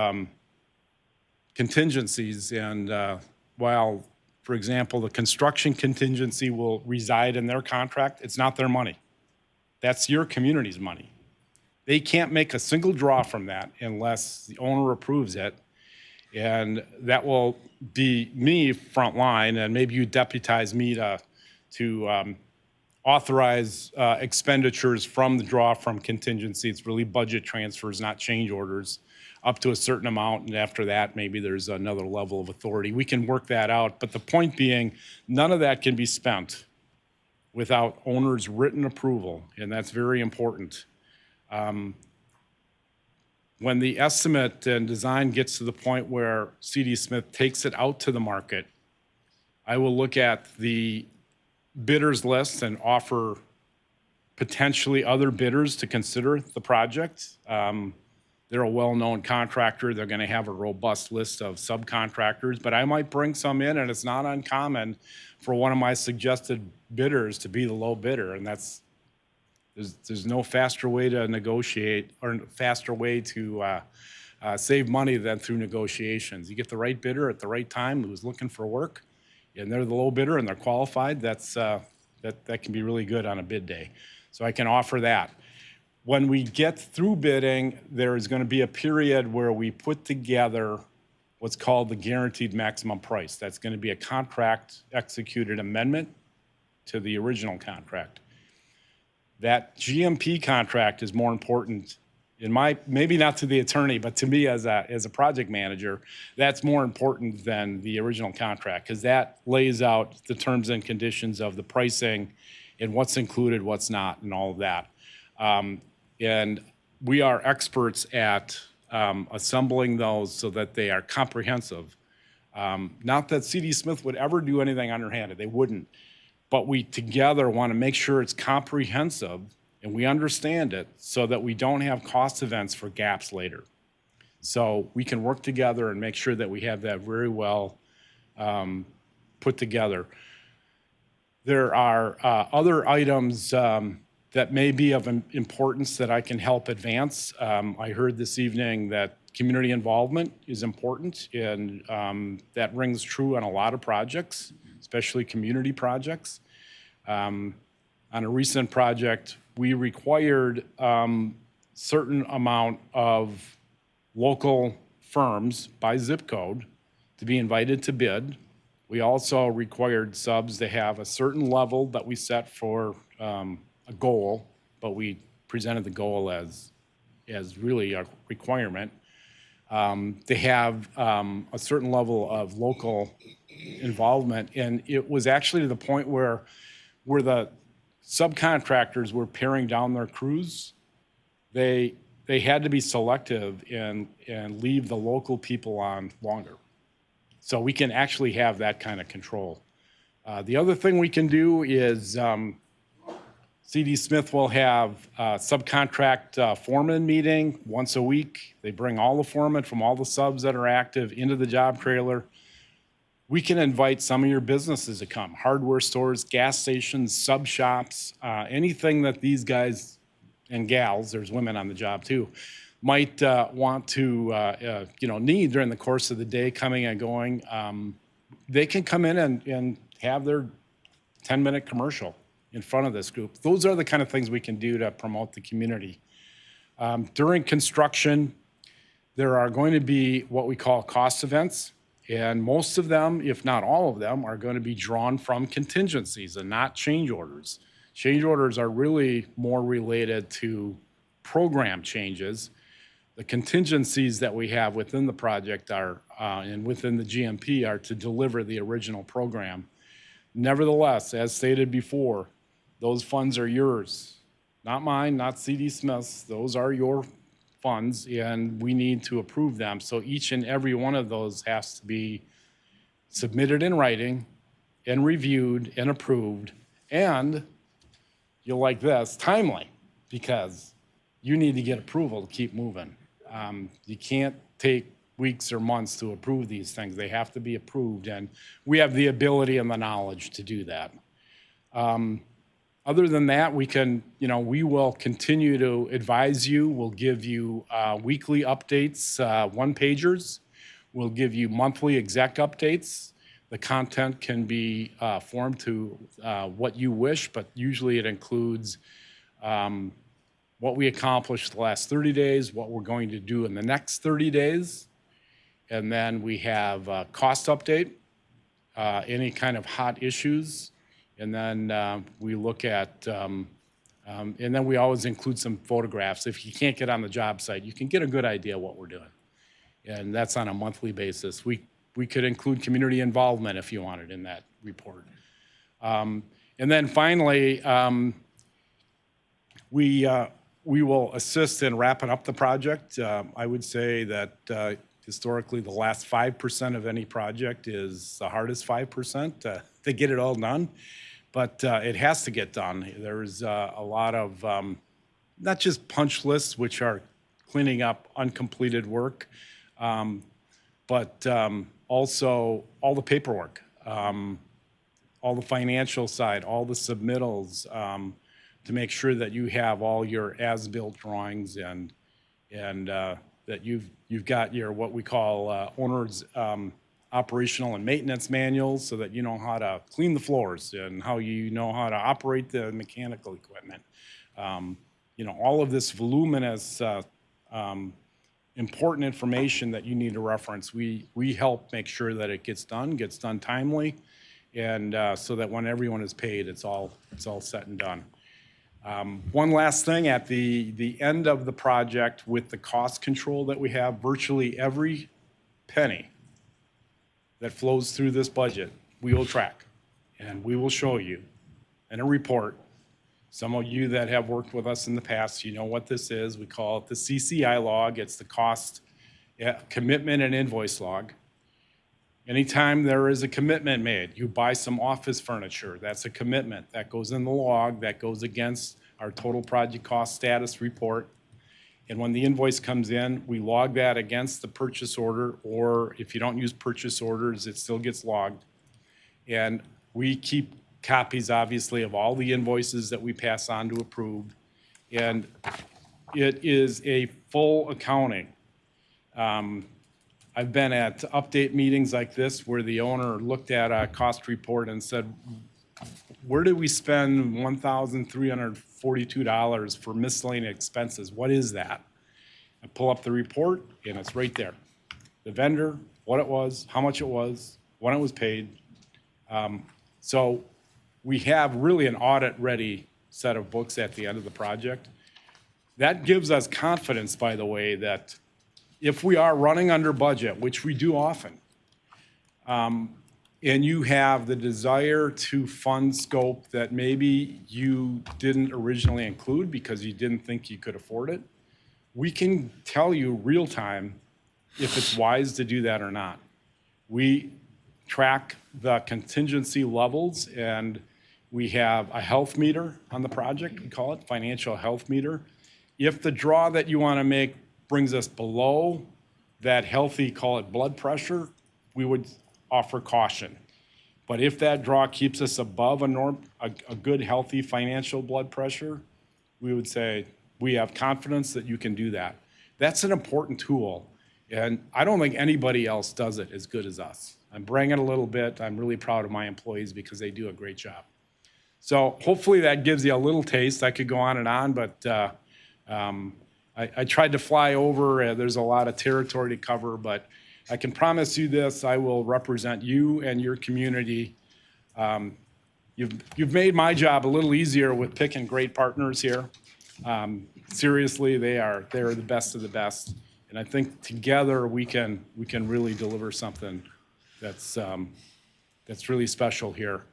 contingencies, and while, for example, the construction contingency will reside in their contract, it's not their money. That's your community's money. They can't make a single draw from that unless the owner approves it. And that will be me front line, and maybe you deputize me to authorize expenditures from the draw from contingency. It's really budget transfers, not change orders, up to a certain amount. And after that, maybe there's another level of authority. We can work that out. But the point being, none of that can be spent without owner's written approval. And that's very important. When the estimate and design gets to the point where CD Smith takes it out to the market, I will look at the bidders list and offer potentially other bidders to consider the project. They're a well-known contractor. They're going to have a robust list of subcontractors, but I might bring some in, and it's not uncommon for one of my suggested bidders to be the low bidder, and there's no faster way to negotiate or faster way to save money than through negotiations. You get the right bidder at the right time who's looking for work, and they're the low bidder and they're qualified. That can be really good on a bid day. So I can offer that. When we get through bidding, there is going to be a period where we put together what's called the guaranteed maximum price. That's going to be a contract executed amendment to the original contract. That GMP contract is more important maybe not to the attorney, but to me as a project manager, that's more important than the original contract, because that lays out the terms and conditions of the pricing and what's included, what's not, and all of that. And we are experts at assembling those so that they are comprehensive. Not that CD Smith would ever do anything underhanded, they wouldn't. But we together want to make sure it's comprehensive and we understand it so that we don't have cost events for gaps later. So we can work together and make sure that we have that very well put together. There are other items that may be of importance that I can help advance. I heard this evening that community involvement is important, and that rings true on a lot of projects, especially community projects. On a recent project, we required certain amount of local firms by zip code to be invited to bid. We also required subs to have a certain level that we set for a goal, but we presented the goal as really a requirement. They have a certain level of local involvement, and it was actually to the point where the subcontractors were paring down their crews. They had to be selective and leave the local people on longer. So we can actually have that kind of control. The other thing we can do is CD Smith will have a subcontract foreman meeting once a week. They bring all the foremen from all the subs that are active into the job trailer. We can invite some of your businesses to come, hardware stores, gas stations, sub shops, anything that these guys and gals, there's women on the job too, might want to need during the course of the day, coming and going. They can come in and have their 10-minute commercial in front of this group. Those are the kind of things we can do to promote the community. During construction, there are going to be what we call cost events, and most of them, if not all of them, are going to be drawn from contingencies and not change orders. Change orders are really more related to program changes. The contingencies that we have within the project are, and within the GMP, are to deliver the original program. Nevertheless, as stated before, those funds are yours, not mine, not CD Smith's. Those are your funds, and we need to approve them. So each and every one of those has to be submitted in writing and reviewed and approved And you'll like this, timely, because you need to get approval to keep moving. You can't take weeks or months to approve these things. They have to be approved, and we have the ability and the knowledge to do that. Other than that, we will continue to advise you. We'll give you weekly updates, one-pagers. We'll give you monthly exec updates. The content can be formed to what you wish, but usually it includes what we accomplished the last 30 days, what we're going to do in the next 30 days. And then we have a cost update, any kind of hot issues. And then we look at, and then we always include some photographs. If you can't get on the job site, you can get a good idea what we're doing. And that's on a monthly basis. We could include community involvement if you wanted in that report. And then finally, we will assist in wrapping up the project. I would say that historically, the last 5% of any project is the hardest 5% to get it all done. But it has to get done. There's a lot of, not just punch lists, which are cleaning up uncompleted work, but also all the paperwork, all the financial side, all the submittals, to make sure that you have all your as-built drawings and that you've got your what we call owner's operational and maintenance manuals, so that you know how to clean the floors and how you know how to operate the mechanical equipment. All of this voluminous, important information that you need to reference, we help make sure that it gets done timely, and so that when everyone is paid, it's all set and done. One last thing, at the end of the project, with the cost control that we have, virtually every penny that flows through this budget, we will track, and we will show you in a report. Some of you that have worked with us in the past, you know what this is. We call it the CCI log. It's the cost, commitment, and invoice log. Anytime there is a commitment made, you buy some office furniture, that's a commitment. That goes in the log, that goes against our total project cost status report. And when the invoice comes in, we log that against the purchase order, or if you don't use purchase orders, it still gets logged. And we keep copies, obviously, of all the invoices that we pass on to approved. And it is a full accounting. I've been at update meetings like this where the owner looked at a cost report and said, where did we spend $1,342 for miscellaneous expenses? What is that? I pull up the report, and it's right there. The vendor, what it was, how much it was, when it was paid. So we have really an audit-ready set of books at the end of the project. That gives us confidence, by the way, that if we are running under budget, which we do often, and you have the desire to fund scope that maybe you didn't originally include because you didn't think you could afford it, we can tell you real time if it's wise to do that or not. We track the contingency levels, and we have a health meter on the project, we call it, financial health meter. If the draw that you want to make brings us below that healthy, call it blood pressure, we would offer caution. But if that draw keeps us above a good, healthy financial blood pressure, we would say, we have confidence that you can do that. That's an important tool, and I don't think anybody else does it as good as us. I'm bragging a little bit. I'm really proud of my employees because they do a great job. So hopefully that gives you a little taste. I could go on, but I tried to fly over. There's a lot of territory to cover, but I can promise you this: I will represent you and your community. You've made my job a little easier with picking great partners here. Seriously, they're the best of the best, and I think together we can really deliver something that's really special here.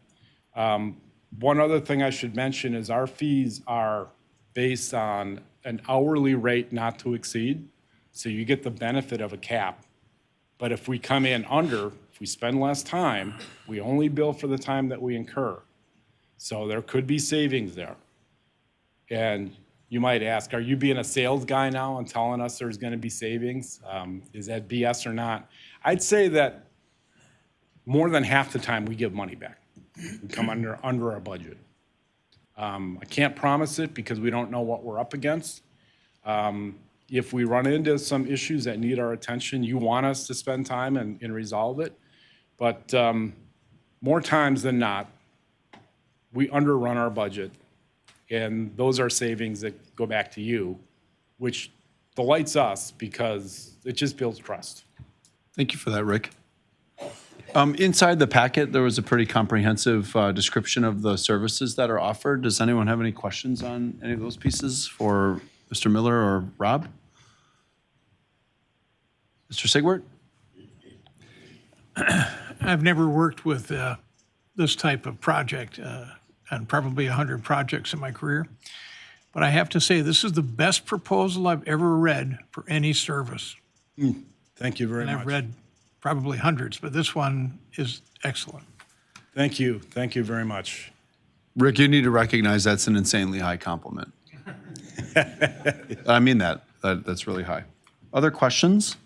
One other thing I should mention is our fees are based on an hourly rate not to exceed, so you get the benefit of a cap. But if we come in under, if we spend less time, we only bill for the time that we incur. So there could be savings there. And you might ask, are you being a sales guy now and telling us there's going to be savings? Is that BS or not? I'd say that more than half the time we give money back. We come under our budget. I can't promise it because we don't know what we're up against. If we run into some issues that need our attention, you want us to spend time and resolve it. But more times than not, we underrun our budget. And those are savings that go back to you, which delights us because it just builds trust. Thank you for that, Rick. Inside the packet, there was a pretty comprehensive description of the services that are offered. Does anyone have any questions on any of those pieces for Mr. Miller or Rob? Mr. Sigwart? I've never worked with this type of project, on probably 100 projects in my career. But I have to say, this is the best proposal I've ever read for any service. Thank you very And much. I've read probably hundreds, but this one is excellent. Thank you. Thank you very much. Rick, you need to recognize that's an insanely high compliment. I mean that. That's really high. Other questions?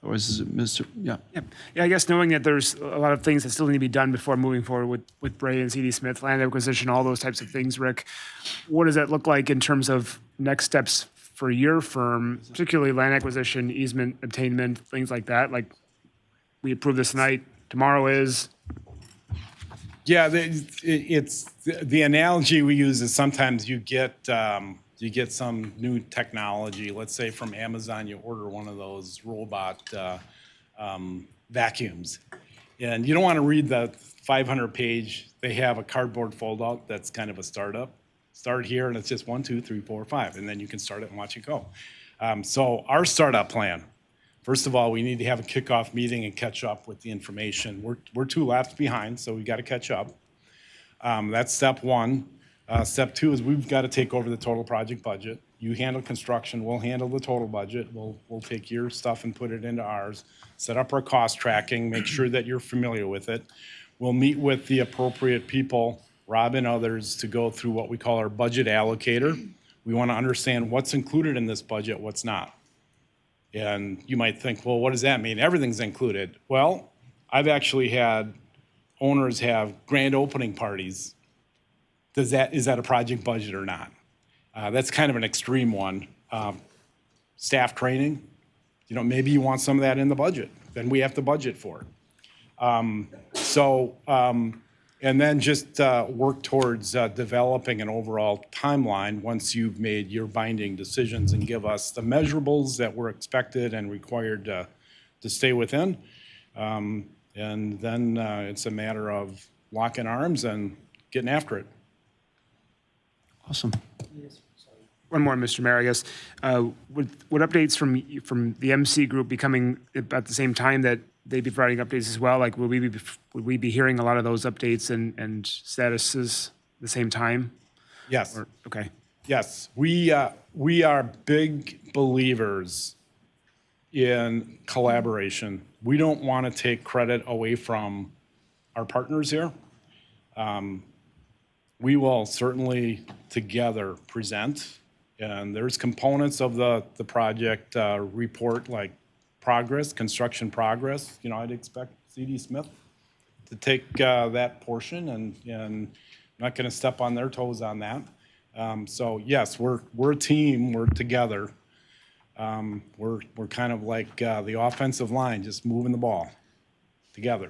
Otherwise, is it Mr. Yeah. Yeah, I guess knowing that there's a lot of things that still need to be done before moving forward with Bray and CD Smith, land acquisition, all those types of things, Rick, what does that look like in terms of next steps for your firm, particularly land acquisition, easement, obtainment, things like that? Like, we approve this tonight, tomorrow is? Yeah, it's the analogy we use is sometimes you get some new technology. Let's say from Amazon, you order one of those robot vacuums, and you don't want to read the 500-page. They have a cardboard fold-out that's kind of a startup. Start here, and it's just 1, 2, 3, 4, 5, and then you can start it and watch it go. So our startup plan. First of all, we need to have a kickoff meeting and catch up with the information. We're 2 laps behind, so we got to catch up. That's step 1. Step 2 is we've got to take over the total project budget. You handle construction, we'll handle the total budget. We'll take your stuff and put it into ours, set up our cost tracking, make sure that you're familiar with it. We'll meet with the appropriate people, Rob and others, to go through what we call our budget allocator. We want to understand what's included in this budget, what's not. And you might think, well, what does that mean? Everything's included. Well, I've actually had owners have grand opening parties. Is that a project budget or not? That's kind of an extreme one. Staff training, maybe you want some of that in the budget. Then we have to budget for it. And then just work towards developing an overall timeline once you've made your binding decisions and give us the measurables that we're expected and required to stay within. And then it's a matter of locking arms and getting after it. Awesome. One more, Mr. Mayor, I guess. Would updates from the MC group be coming at the same time that they'd be providing updates as well? Like, would we be hearing a lot of those updates and statuses the same time? Yes. Okay. Yes. We are big believers in collaboration. We don't want to take credit away from our partners here. We will certainly together present, and there's components of the project report like progress, construction progress. I'd expect CD Smith to take that portion, and I'm not going to step on their toes on that. So yes, we're a team. We're together. We're kind of like the offensive line, just moving the ball together.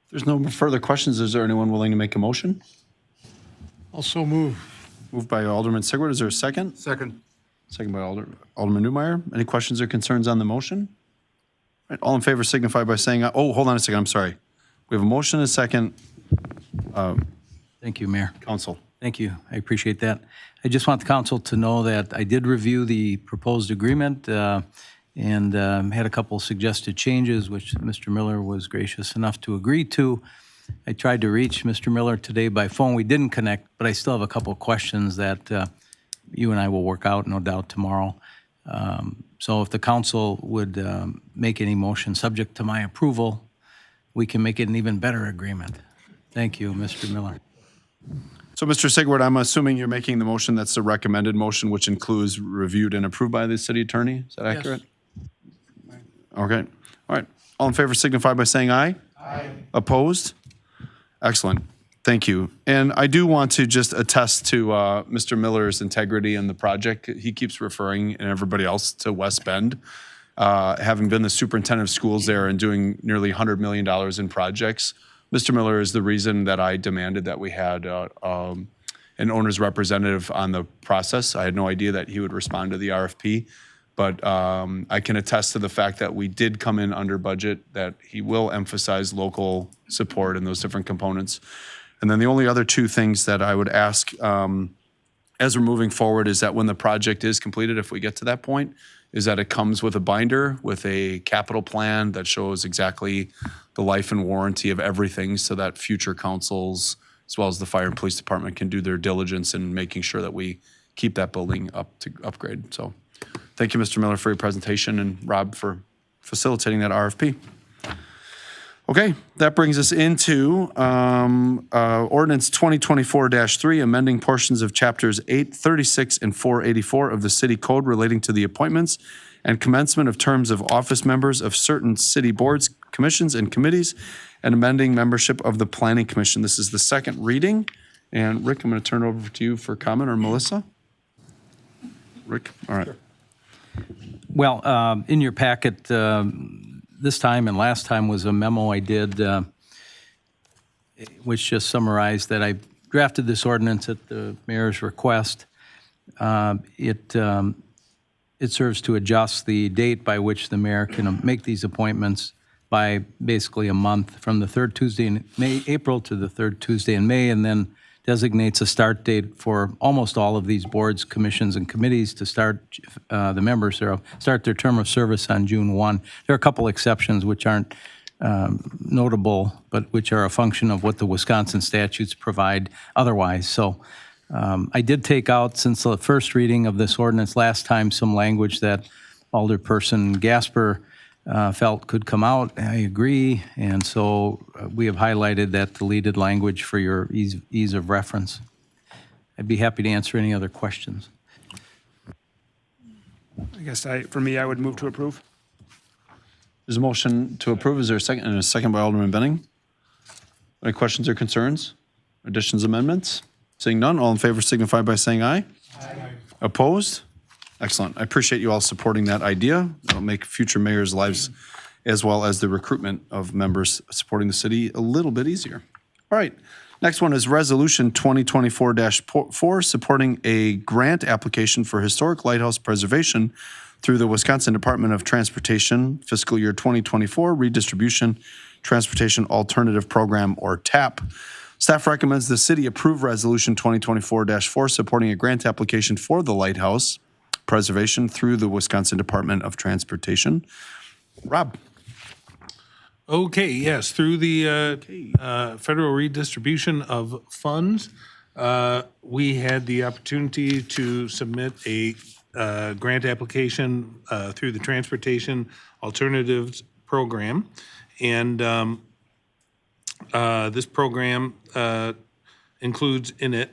If there's no further questions, is there anyone willing to make a motion? Also move. Moved by Alderman Sigwart. Is there a second? Second. Second by Alderman Newmeyer. Any questions or concerns on the motion? All right, all in favor signify by saying aye. Oh, hold on a second. I'm sorry. We have a motion and a second. Thank you, Mayor. Council. Thank you. I appreciate that. I just want the council to know that I did review the proposed agreement and had a couple suggested changes, which Mr. Miller was gracious enough to agree to. I tried to reach Mr. Miller today by phone. We didn't connect, but I still have a couple of questions that you and I will work out, no doubt, tomorrow. So if the council would make any motion subject to my approval, we can make it an even better agreement. Thank you, Mr. Miller. So, Mr. Sigwart, I'm assuming you're making the motion that's the recommended motion, which includes reviewed and approved by the city attorney? Is that accurate? Okay. All right. All in favor signify by saying aye. Aye. Opposed? Excellent. Thank you. And I do want to just attest to Mr. Miller's integrity in the project. He keeps referring, and everybody else, to West Bend. Having been the superintendent of schools there and doing nearly $100 million in projects, Mr. Miller is the reason that I demanded that we had an owner's representative on the process. I had no idea that he would respond to the RFP, but I can attest to the fact that we did come in under budget, that he will emphasize local support and those different components. And then the only other two things that I would ask as we're moving forward is that when the project is completed, if we get to that point, is that it comes with a binder with a capital plan that shows exactly the life and warranty of everything, so that future councils, as well as the fire and police department, can do their diligence in making sure that we keep that building up to upgrade. So thank you, Mr. Miller, for your presentation, and Rob for facilitating that RFP. Okay, that brings us into ordinance 2024-3, amending portions of chapters 836 and 484 of the city code relating to the appointments and commencement of terms of office members of certain city boards, commissions, and committees, and amending membership of the planning commission. This is the second reading. And Rick, I'm going to turn it over to you for comment, or Melissa? Rick, all right. Well, in your packet, this time and last time was a memo I did, which just summarized that I drafted this ordinance at the mayor's request. It serves to adjust the date by which the mayor can make these appointments by basically a month, from the third Tuesday in April to the third Tuesday in May, and then designates a start date for almost all of these boards, commissions, and committees to start, the members thereof, start their term of service on June 1. There are a couple exceptions which aren't notable, but which are a function of what the Wisconsin statutes provide otherwise. So I did take out, since the first reading of this ordinance last time, some language that Alderperson Gasper felt could come out. I agree, and so we have highlighted that deleted language for your ease of reference. I'd be happy to answer any other questions. I guess for me, I would move to approve. There's a motion to approve. Is there a second? And a second by Alderman Benning. Any questions or concerns? Additions, amendments? Seeing none, all in favor signify by saying aye. Aye. Opposed? Excellent. I appreciate you all supporting that idea. It'll make future mayors' lives, as well as the recruitment of members supporting the city, a little bit easier. All right. Next one is Resolution 2024-4, supporting a grant application for historic lighthouse preservation through the Wisconsin Department of Transportation fiscal year 2024 Redistribution Transportation Alternative Program, or TAP. Staff recommends the city approve Resolution 2024-4, supporting a grant application for the lighthouse preservation through the Wisconsin Department of Transportation. Rob. Okay, yes, through the federal redistribution of funds, we had the opportunity to submit a grant application through the Transportation Alternatives Program. And this program includes in it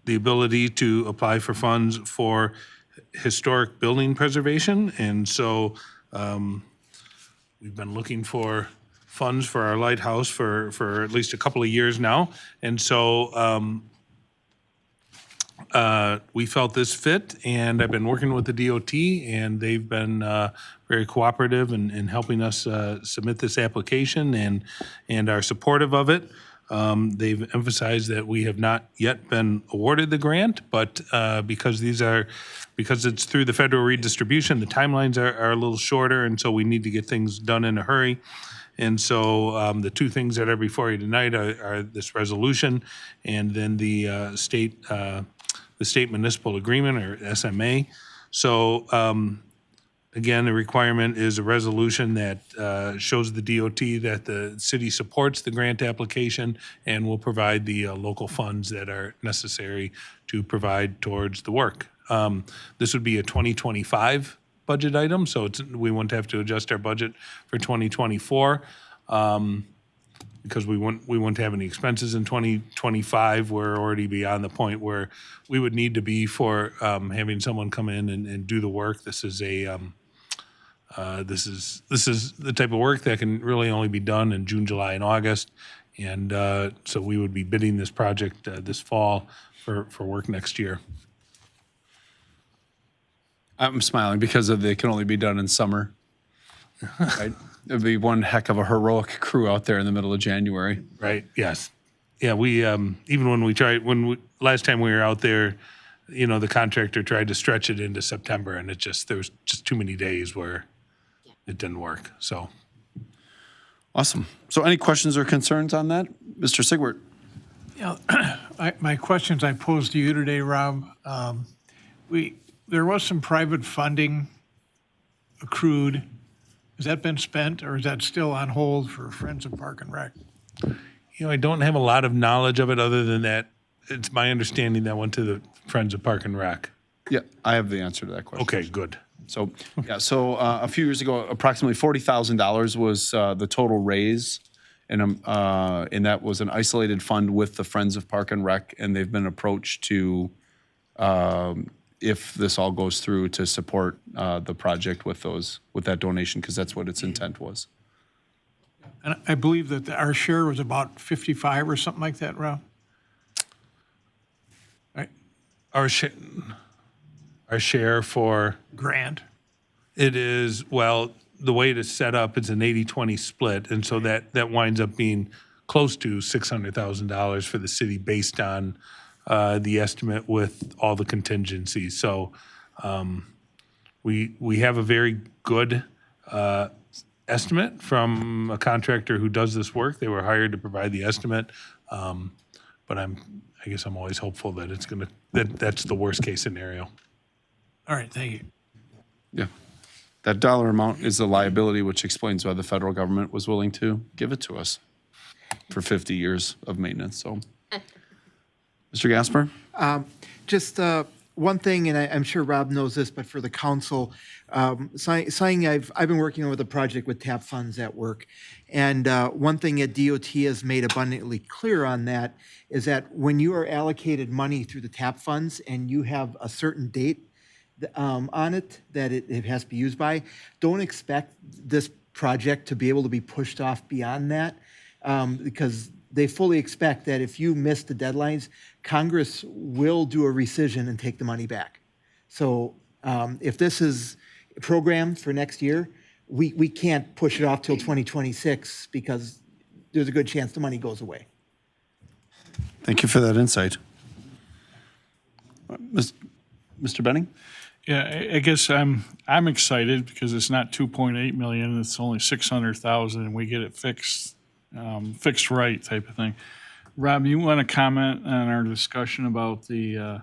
the ability to apply for funds for historic building preservation. And so we've been looking for funds for our lighthouse for at least a couple of years now. And so we felt this fit, and I've been working with the DOT, and they've been very cooperative in helping us submit this application and are supportive of it. They've emphasized that we have not yet been awarded the grant, but because it's through the federal redistribution, the timelines are a little shorter, and so we need to get things done in a hurry. And so the two things that are before you tonight are this resolution and then the state municipal agreement, or SMA. So again, the requirement is a resolution that shows the DOT that the city supports the grant application and will provide the local funds that are necessary to provide towards the work. This would be a 2025 budget item, so we wouldn't have to adjust our budget for 2024. Because we wouldn't have any expenses in 2025. We're already beyond the point where we would need to be for having someone come in and do the work. This is the type of work that can really only be done in June, July, and August. And so we would be bidding this project this fall for work next year. I'm smiling because they can only be done in summer. Right? It'd be one heck of a heroic crew out there in the middle of January. Right, yes. Yeah, we, even last time we were out there, the contractor tried to stretch it into September, and there was just too many days where it didn't work, so. Awesome. So any questions or concerns on that? Mr. Sigwart? My questions I posed to you today, Rob, there was some private funding accrued. Has that been spent, or is that still on hold for Friends of Park and Rec? I don't have a lot of knowledge of it other than that it's my understanding that went to the Friends of Park and Rec. Yeah, I have the answer to that question. Okay, good. So, a few years ago, approximately $40,000 was the total raise, and that was an isolated fund with the Friends of Park and Rec, and they've been approached to, if this all goes through, to support the project with that donation, because that's what its intent was. And I believe that our share was about 55 or something like that, Rob? Right, Our share for, grant. it is, well, the way it is set up, it's an 80-20 split, and so that winds up being close to $600,000 for the city based on the estimate with all the contingencies. So we have a very good estimate from a contractor who does this work. They were hired to provide the estimate, but I guess I'm always hopeful that that's the worst case scenario. All right, thank you. Yeah. That dollar amount is the liability, which explains why the federal government was willing to give it to us for 50 years of maintenance, so. Mr. Gasper? Just one thing, and I'm sure Rob knows this, but for the council, something I've been working on the project with TAP funds at work. And one thing that DOT has made abundantly clear on that is that when you are allocated money through the TAP funds and you have a certain date on it that it has to be used by, don't expect this project to be able to be pushed off beyond that, because they fully expect that if you miss the deadlines, Congress will do a rescission and take the money back. So if this is programmed for next year, we can't push it off till 2026 because there's a good chance the money goes away. Thank you for that insight. Mr. Benning? Yeah, I guess I'm excited because it's not 2.8 million, it's only 600,000, and we get it fixed right type of thing. Rob, you want to comment on our discussion about the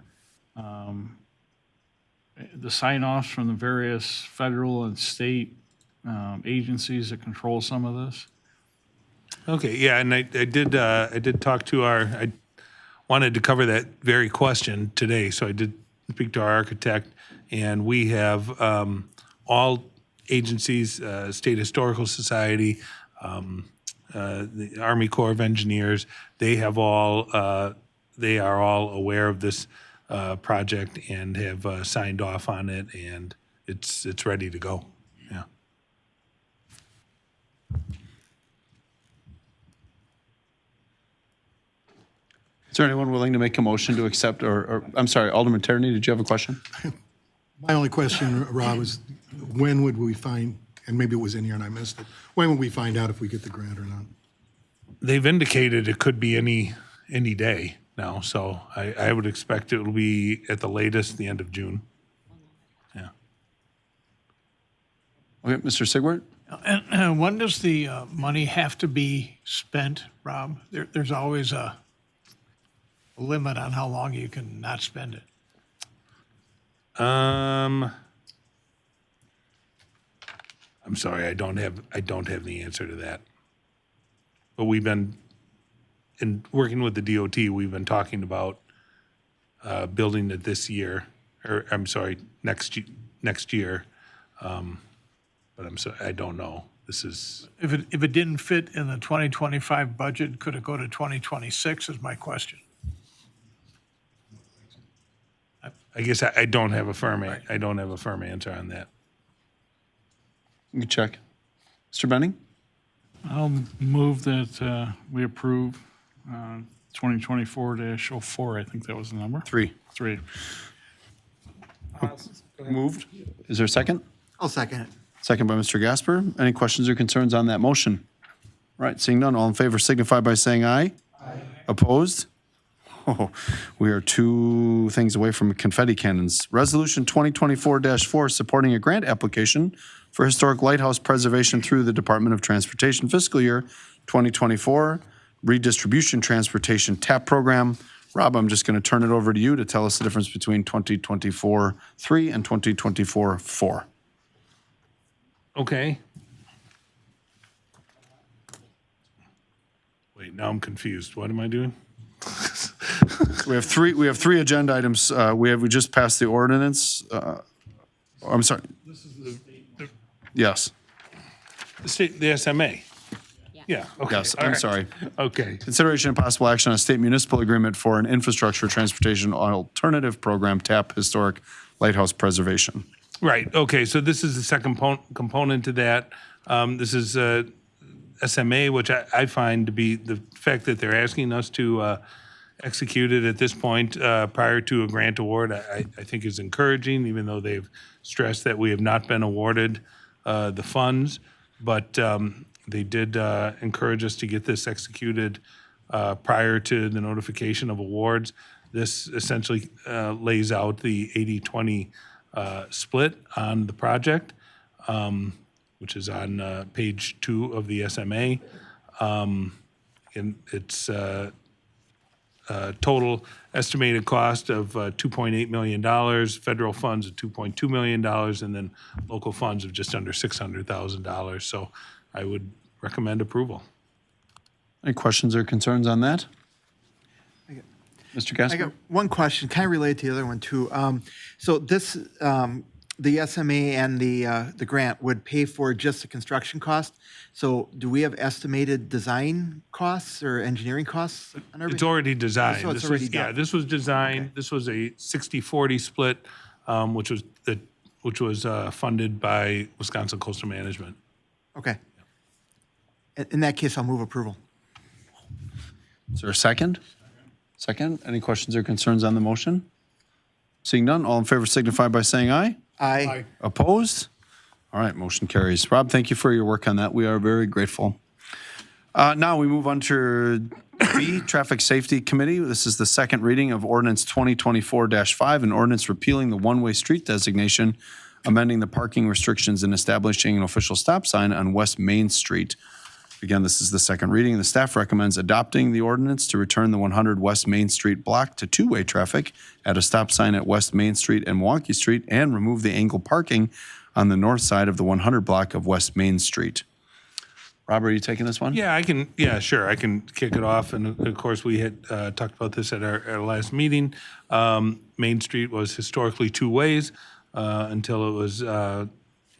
sign-offs from the various federal and state agencies that control some of this? Okay, yeah, and I did talk to I wanted to cover that very question today, so I did speak to our architect, and we have all agencies, State Historical Society, the Army Corps of Engineers, they are all aware of this project and have signed off on it, and it's ready to go. Yeah. Is there anyone willing to make a motion to accept, or I'm sorry, Alderman Tierney, did you have a question? My only question, Rob, is when would we find, and maybe it was in here and I missed it, when would we find out if we get the grant or not? They've indicated it could be any day now, so I would expect it will be at the latest the end of June. Yeah. Okay, Mr. Sigwart? And when does the money have to be spent, Rob? There's always a limit on how long you can not spend it. I'm sorry, I don't have the answer to that. But we've been, in working with the DOT, we've been talking about building it this year, or I'm sorry, next year. But I don't know. This is, If it didn't fit in the 2025 budget, could it go to 2026 is my question. I guess I don't have a firm, I don't have a firm answer on that. You can check. Mr. Benning? I'll move that we approve 2024-04, I think that was the number. 3. 3. Moved. Is there a second? I'll second it. Second by Mr. Gasper. Any questions or concerns on that motion? All right, seeing none, all in favor signify by saying aye. Aye. Opposed? Oh, we are 2 things away from confetti cannons. Resolution 2024-4, supporting a grant application for historic lighthouse preservation through the Department of Transportation fiscal year 2024 redistribution transportation TAP program. Rob, I'm just going to turn it over to you to tell us the difference between 2024-3 and 2024-4. Okay. Wait, now I'm confused. What am I doing? We have 3 agenda items. We just passed the ordinance. I'm sorry. Yes. The SMA. Yeah, okay. Yes, all I'm right. sorry. Okay. Consideration and possible action on a state municipal agreement for an infrastructure transportation alternative program, TAP Historic Lighthouse Preservation. Right, okay, so this is the second component to that. This is SMA, which I find to be the fact that they're asking us to execute it at this point prior to a grant award, I think is encouraging, even though they've stressed that we have not been awarded the funds. But they did encourage us to get this executed prior to the notification of awards. This essentially lays out the 80-20 split on the project, which is on page 2 of the SMA. And it's total estimated cost of $2.8 million, federal funds of $2.2 million, and then local funds of just under $600,000. So I would recommend approval. Any questions or concerns on that? Mr. I Gasper? got one question, kind of related to the other one too. So this, the SMA and the grant would pay for just the construction cost. So do we have estimated design costs or engineering costs on our? It's already designed. So it's This already was- Yeah, done. this was designed, Okay. this was a 60-40 split, which was funded by Wisconsin Coastal Management. Okay. In that case, I'll move approval. Is there a second? Second. Any questions or concerns on the motion? Seeing none, all in favor signify by saying aye. Aye. Opposed? All right, motion carries. Rob, thank you for your work on that. We are very grateful. Now we move on to B, Traffic Safety Committee. This is the second reading of Ordinance 2024-5, an ordinance repealing the one-way street designation, amending the parking restrictions, and establishing an official stop sign on West Main Street. Again, this is the second reading. The staff recommends adopting the ordinance to return the 100 West Main Street block to two-way traffic, add a stop sign at West Main Street and Milwaukee Street, and remove the angle parking on the north side of the 100 block of West Main Street. Rob, are you taking this one? Yeah, sure, I can kick it off. And of course, we had talked about this at our last meeting. Main Street was historically two ways until it was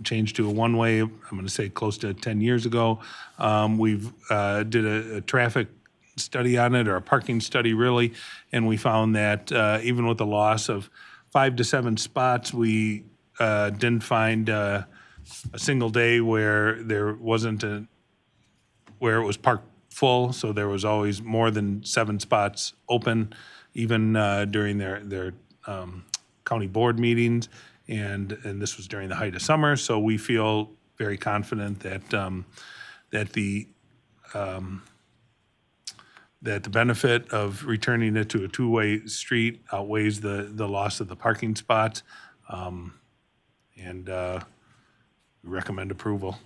changed to a one-way, I'm going to say close to 10 years ago. We've did a traffic study on it, or a parking study really, and we found that even with the loss of 5 to 7 spots, we didn't find a single day where there wasn't where it was parked full, so there was always more than 7 spots open, even during their county board meetings. And this was during the height of summer, so we feel very confident that that the benefit of returning it to a two-way street outweighs the loss of the parking spots, and we recommend approval.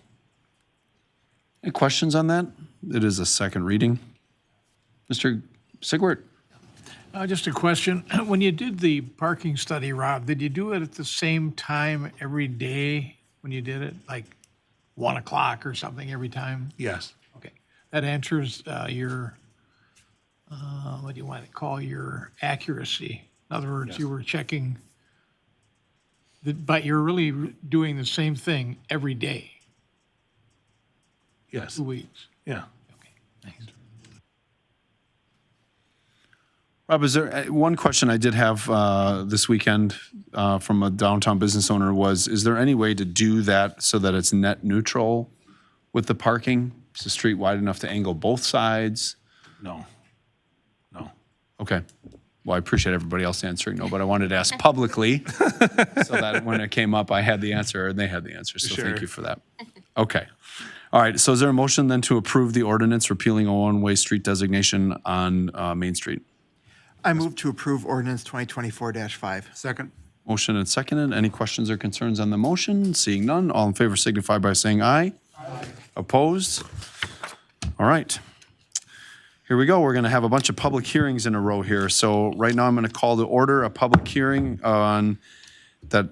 Any questions on that? It is a second reading. Mr. Sigwart? Just a question. When you did the parking study, Rob, did you do it at the same time every day when you did it? Like 1 o'clock or something every time? Yes. Okay. That answers your, what do you want to call your accuracy? In other words, you were checking But you're really doing the same thing every day, Yes, 2 weeks. yeah. Rob, is there, one question I did have this weekend from a downtown business owner was, is there any way to do that so that it's net neutral with the parking? Is the street wide enough to angle both sides? No, no. Okay. Well, I appreciate everybody else answering no, but I wanted to ask publicly so that when it came up, I had the answer and they had the answer. So thank Sure. you for that. Okay. All right. So is there a motion then to approve the ordinance repealing a one-way street designation on Main Street? I move to approve ordinance 2024-5. Second. Motion and seconded. Any questions or concerns on the motion? Seeing none, all in favor signify by saying aye. Aye. Opposed? All right. Here we go. We're going to have a bunch of public hearings in a row here. So right now I'm going to call to order a public hearing on that.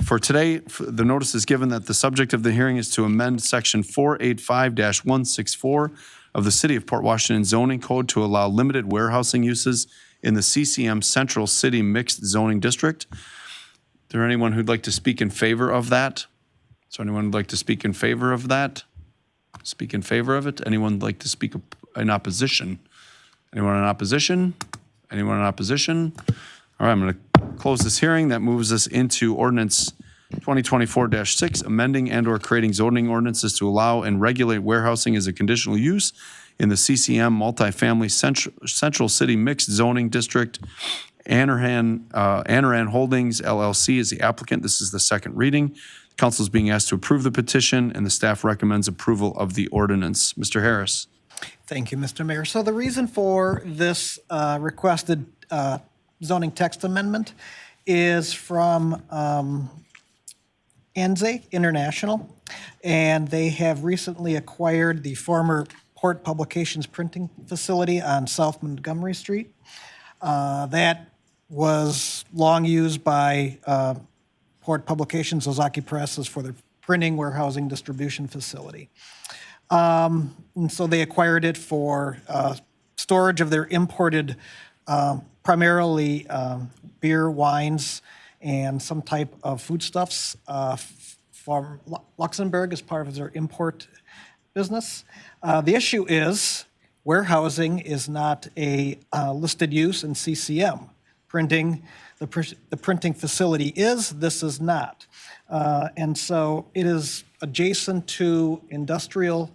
For today, the notice is given that the subject of the hearing is to amend section 485-164 of the City of Port Washington zoning code to allow limited warehousing uses in the CCM Central City Mixed Zoning District. Is there anyone who'd like to speak in favor of that? Is there anyone who'd like to speak in favor of that? Speak in favor of it? Anyone like to speak in opposition? Anyone in opposition? Anyone in opposition? All right, I'm going to close this hearing. That moves us into ordinance 2024-6, amending and/or creating zoning ordinances to allow and regulate warehousing as a conditional use in the CCM multifamily Central City Mixed Zoning District. Anaran Holdings LLC is the applicant. This is the second reading. The council is being asked to approve the petition, and the staff recommends approval of the ordinance. Mr. Harris. Thank you, Mr. Mayor. So the reason for this requested zoning text amendment is from ENZE International, and they have recently acquired the former Port Publications printing facility on South Montgomery Street. That was long used by Port Publications, Ozaki Presses, for their printing, warehousing, distribution facility. And so they acquired it for storage of their imported, primarily beer, wines, and some type of foodstuffs from Luxembourg as part of their import business. The issue is warehousing is not a listed use in CCM. Printing, the printing facility is, this is not. And so it is adjacent to industrial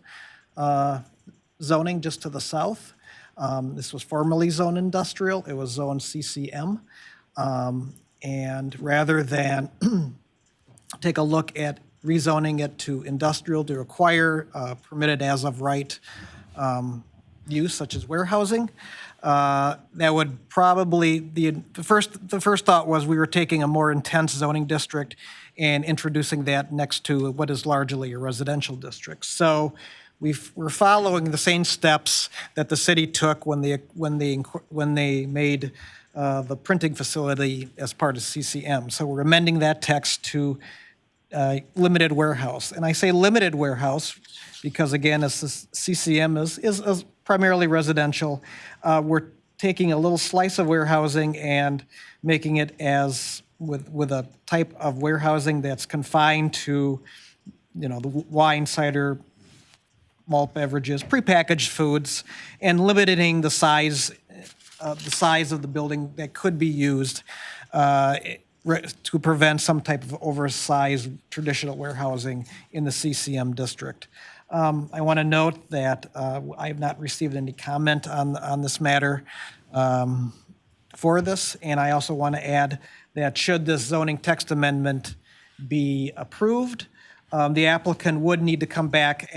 zoning just to the south. This was formerly zoned industrial. It was zoned CCM. And rather than take a look at rezoning it to industrial to require permitted as of right use such as warehousing, that would probably, the first thought was we were taking a more intense zoning district and introducing that next to what is largely a residential district. So we're following the same steps that the city took when they made the printing facility as part of CCM. So we're amending that text to limited warehouse. And I say limited warehouse because, again, as the CCM is primarily residential, we're taking a little slice of warehousing and making it as with a type of warehousing that's confined to, the wine, cider, malt beverages, prepackaged foods, and limiting the size of the building that could be used to prevent some type of oversized traditional warehousing in the CCM district. I want to note that I have not received any comment on this matter for this, and I also want to add that should this zoning text amendment be approved, the applicant would need to come back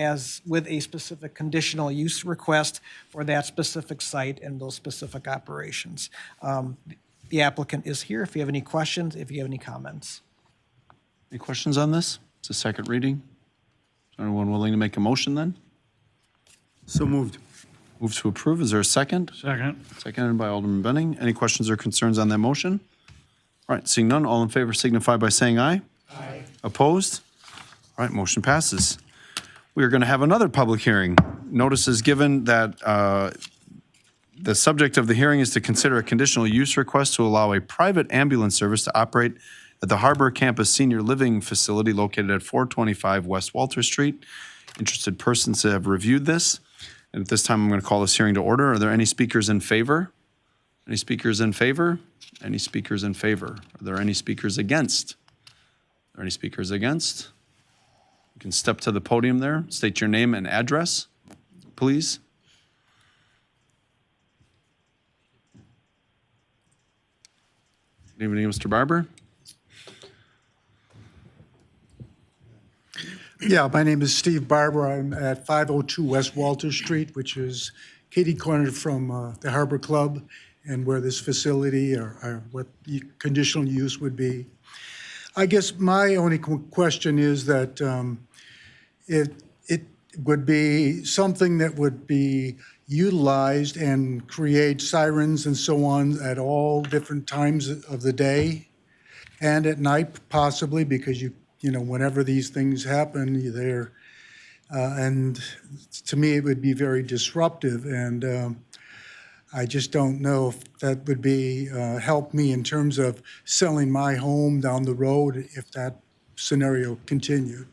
with a specific conditional use request for that specific site and those specific operations. The applicant is here if you have any questions, if you have any comments. Any questions on this? It's a second reading. Is anyone willing to make a motion then? So moved. Move to approve. Is there a second? Second. Seconded by Alderman Benning. Any questions or concerns on that motion? All right, seeing none, all in favor signify by saying aye. Aye. Opposed? All right, motion passes. We are going to have another public hearing. Notice is given that the subject of the hearing is to consider a conditional use request to allow a private ambulance service to operate at the Harbor Campus Senior Living Facility located at 425 West Walter Street. Interested persons have reviewed this. And at this time, I'm going to call this hearing to order. Are there any speakers in favor? Any speakers in favor? Any speakers in favor? Are there any speakers against? Are there any speakers against? You can step to the podium there, state your name and address, please. Good evening, Mr. Barber. Yeah, my name is Steve Barber. I'm at 502 West Walter Street, which is kitty-cornered from the Harbor Club and where this facility or what the conditional use would be. I guess my only question is that it would be something that would be utilized and create sirens and so on at all different times of the day and at night possibly, because you know, whenever these things happen, you're there. And to me, it would be very disruptive. And I just don't know if that would be help me in terms of selling my home down the road if that scenario continued.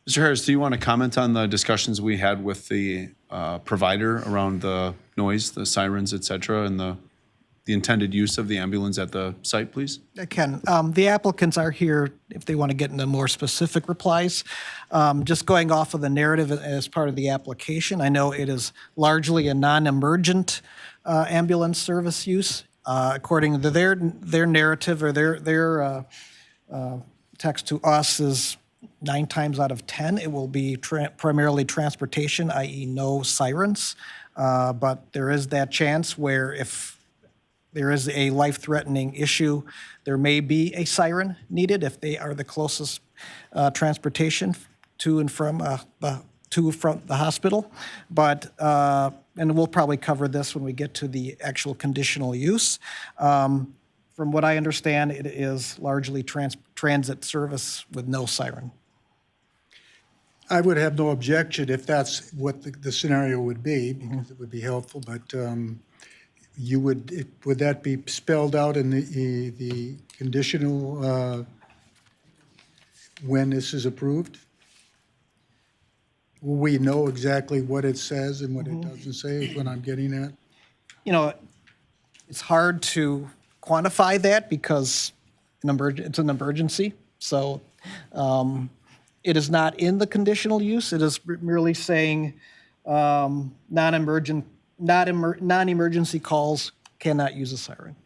Mr. Harris, do you want to comment on the discussions we had with the provider around the noise, the sirens, et cetera, and the intended use of the ambulance at the site, please? I can. The applicants are here if they want to get into more specific replies. Just going off of the narrative as part of the application, I know it is largely a non-emergent ambulance service use. According to their narrative or their text to us is 9 times out of 10, it will be primarily transportation, i.e. no sirens. But there is that chance where if there is a life-threatening issue, there may be a siren needed if they are the closest transportation to and from the hospital. But, and we'll probably cover this when we get to the actual conditional use. From what I understand, it is largely transit service with no siren. I would have no objection if that's what the scenario would be, because it would be helpful, but would that be spelled out in the conditional when this is approved? Will we know exactly what it says and what it doesn't say is what I'm getting at? You know, it's hard to quantify that because it's an emergency. So it is not in the conditional use. It is merely saying non-emergency calls cannot use a siren.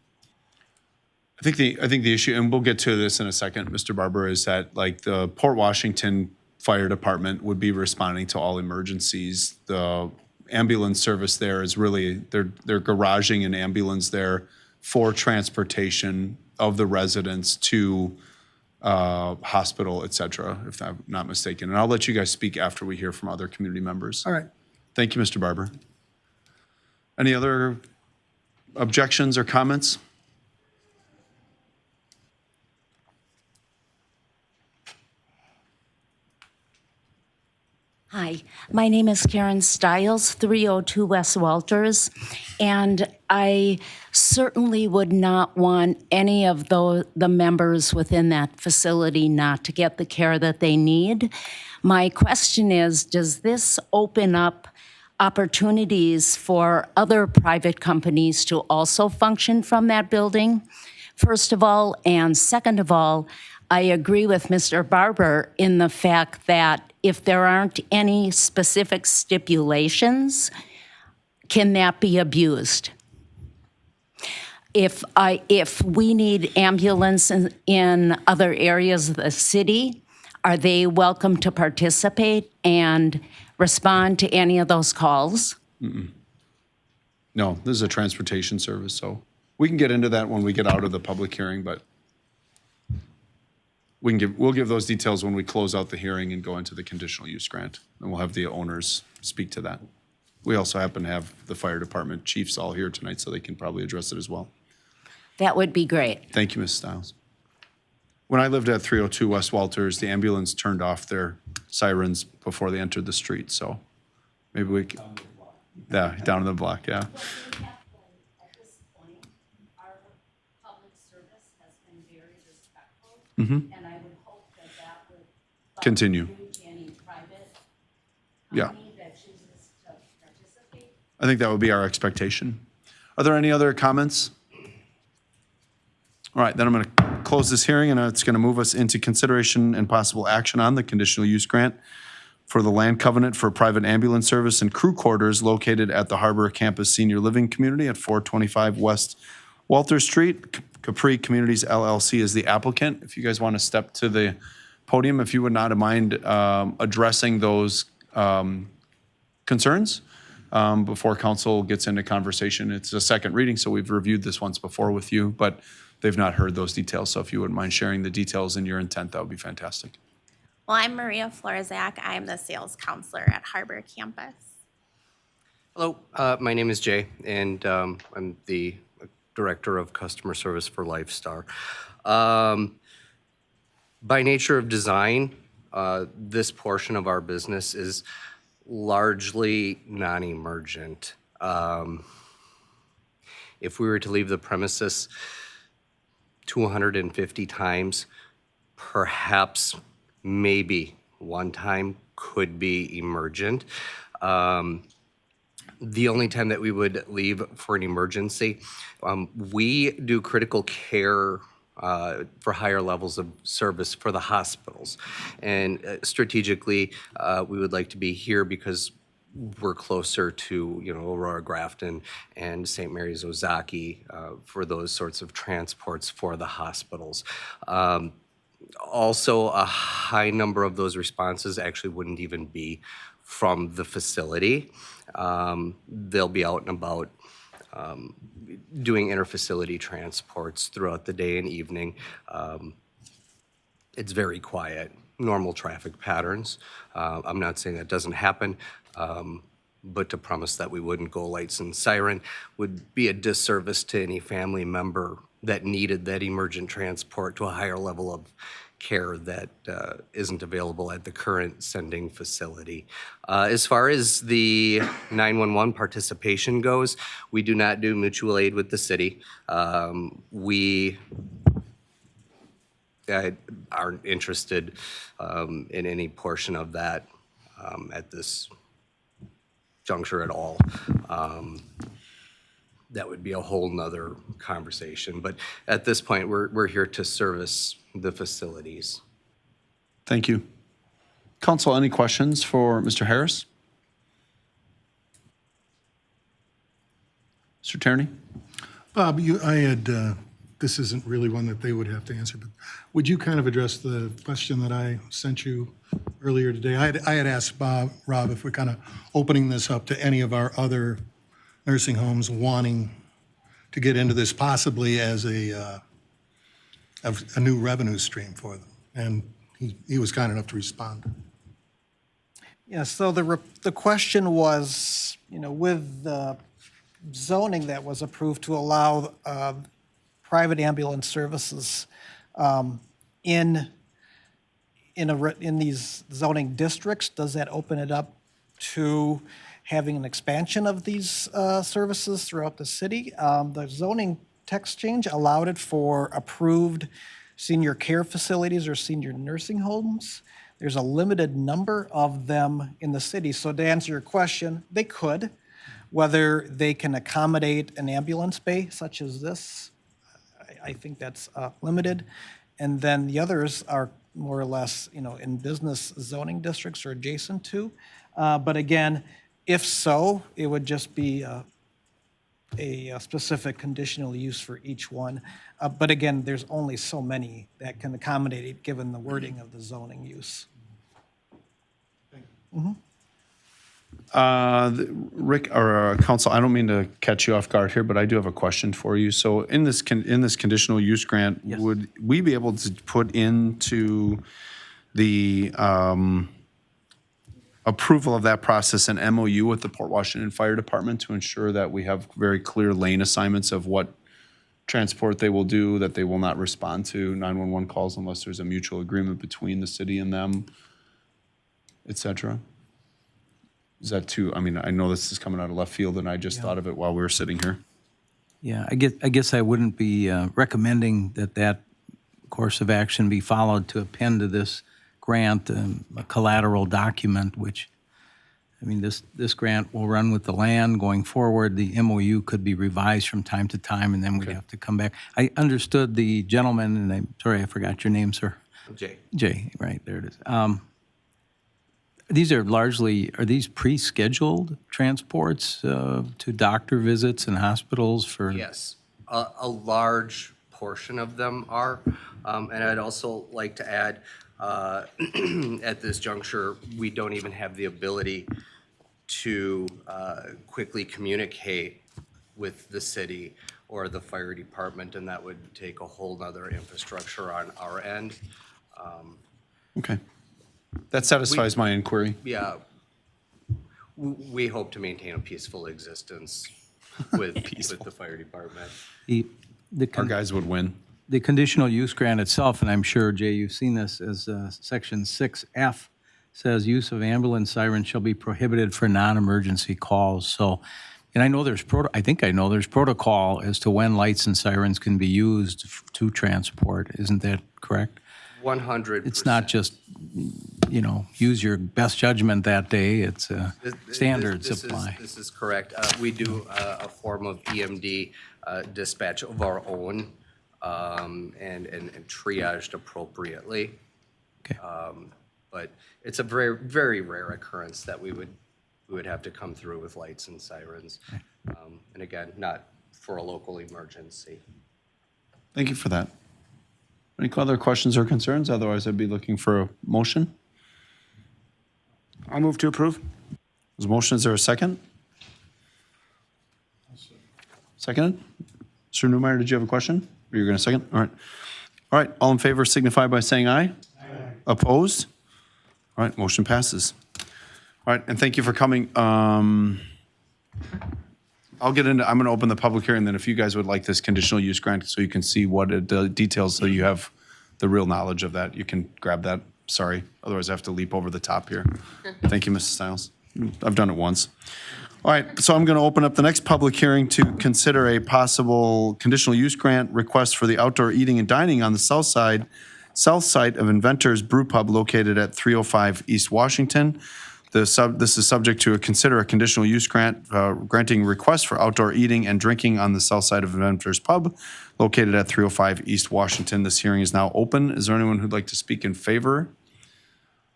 I think the issue, and we'll get to this in a second, Mr. Barber, is that like the Port Washington Fire Department would be responding to all emergencies. The ambulance service there is really, they're garaging an ambulance there for transportation of the residents to hospital, et cetera, if I'm not mistaken. And I'll let you guys speak after we hear from other community members. All right. Thank you, Mr. Barber. Any other objections or comments? Hi, my name is Karen Stiles, 302 West Walters, and I certainly would not want any of the members within that facility not to get the care that they need. My question is, does this open up opportunities for other private companies to also function from that building, first of all? And second of all, I agree with Mr. Barber in the fact that if there aren't any specific stipulations, can that be abused? If we need ambulance in other areas of the city, are they welcome to participate and respond to any of those calls? No, this is a transportation service, so we can get into that when we get out of the public hearing, but we'll give those details when we close out the hearing and go into the conditional use grant, and we'll have the owners speak to that. We also happen to have the fire department chiefs all here tonight, so they can probably address it as well. That would be great. Thank you, Ms. Stiles. When I lived at 302 West Walters, the ambulance turned off their sirens before they entered the street, so maybe we can. Yeah, down the block, yeah. At this point, our public service has been very And I would hope that that would Continue. reach any private Yeah. company that chooses to participate. I think that would be our expectation. Are there any other comments? All right, then I'm going to close this hearing, and it's going to move us into consideration and possible action on the conditional use grant for the land covenant for private ambulance service and crew quarters located at the Harbor Campus Senior Living Community at 425 West Walter Street. Capri Communities LLC is the applicant. If you guys want to step to the podium, if you would not mind addressing those concerns before council gets into conversation. It's a second reading, so we've reviewed this once before with you, but they've not heard those details. So if you wouldn't mind sharing the details and your intent, that would be fantastic. Well, I'm Maria Florzak. I'm the sales counselor at Harbor Campus. Hello, my name is Jay, and I'm the Director of Customer Service for Lifestar. By nature of design, this portion of our business is largely non-emergent. If we were to leave the premises 250 times, perhaps maybe one time could be emergent. The only time that we would leave for an emergency, we do critical care for higher levels of service for the hospitals. And strategically, we would like to be here because we're closer to, Aurora Grafton and St. Mary's Ozaki for those sorts of transports for the hospitals. Also, a high number of those responses actually wouldn't even be from the facility. They'll be out and about doing interfacility transports throughout the day and evening. It's very quiet, normal traffic patterns. I'm not saying that doesn't happen, but to promise that we wouldn't go lights and siren would be a disservice to any family member that needed that emergent transport to a higher level of care that isn't available at the current sending facility. As far as the 911 participation goes, we do not do mutual aid with the city. We aren't interested in any portion of that at this juncture at all. That would be a whole nother conversation. But at this point, we're here to service the facilities. Thank you. Council, any questions for Mr. Harris? Mr. Tierney? Bob, this isn't really one that they would have to answer, but would you kind of address the question that I sent you earlier today? I had asked Rob, if we're kind of opening this up to any of our other nursing homes wanting to get into this possibly as a new revenue stream for them. And he was kind enough to respond. Yeah, so the question was, with the zoning that was approved to allow private ambulance services in these zoning districts, does that open it up to having an expansion of these services throughout the city? The zoning text change allowed it for approved senior care facilities or senior nursing homes. There's a limited number of them in the city. So to answer your question, they could. Whether they can accommodate an ambulance bay such as this, I think that's limited. And then the others are more or less, in business zoning districts or adjacent to. But again, if so, it would just be a specific conditional use for each one. But again, there's only so many that can accommodate it, given the wording of the zoning use. Rick, or Council, I don't mean to catch you off guard here, but I do have a question for you. So in this conditional use grant, would we be able to put into the approval of that process an MOU with the Port Washington Fire Department to ensure that we have very clear lane assignments of what transport they will do, that they will not respond to 911 calls unless there's a mutual agreement between the city and them, et cetera? Is that too, I know this is coming out of left field and I just thought of it while we were sitting here. Yeah, I guess I wouldn't be recommending that course of action be followed to append to this grant a collateral document, which, I mean, this grant will run with the land going forward. The MOU could be revised from time to time, and then we'd have to come back. I understood the gentleman, and I'm sorry, I forgot your name, sir. Jay. Jay, right, there it is. These are largely, are these pre-scheduled transports to doctor visits and hospitals for? Yes, a large portion of them are. And I'd also like to add, at this juncture, we don't even have the ability to quickly communicate with the city or the fire department, and that would take a whole nother infrastructure on our end. Okay. That satisfies my inquiry. Yeah, we hope to maintain a peaceful existence with the fire department. Our guys would win. The conditional use grant itself, and I'm sure, Jay, you've seen this, as section 6F says, use of ambulance sirens shall be prohibited for non-emergency calls. So, and I know there's I think I know there's protocol as to when lights and sirens can be used to transport. Isn't that correct? 100%. It's not just, you know, use your best judgment that day. It's standards apply. This is correct. We do a form of EMD dispatch of our own and triaged appropriately. Okay. But it's a very, very rare occurrence that we would have to come through with lights and sirens. And again, not for a local emergency. Thank you for that. Any other questions or concerns? Otherwise, I'd be looking for a motion. I'll move to approve. There's a motion. Is there a second? Seconded? Mr. Newmeyer, did you have a question? Or you're going to second? All right. All right. All in favor signify by saying aye. Aye. Opposed? All right. Motion passes. All right. And thank you for coming. I'm going to open the public hearing, then if you guys would like this conditional use grant so you can see what it details, so you have the real knowledge of that, you can grab that. Sorry. Otherwise, I have to leap over the top here. Thank you, Mrs. Stiles. I've done it once. All right. So I'm going to open up the next public hearing to consider a possible conditional use grant request for the outdoor eating and dining on the south site of Inventors Brew Pub located at 305 East Washington. This is subject to consider a conditional use grant, granting request for outdoor eating and drinking on the south side of Inventors Pub, located at 305 East Washington. This hearing is now open. Is there anyone who'd like to speak in favor?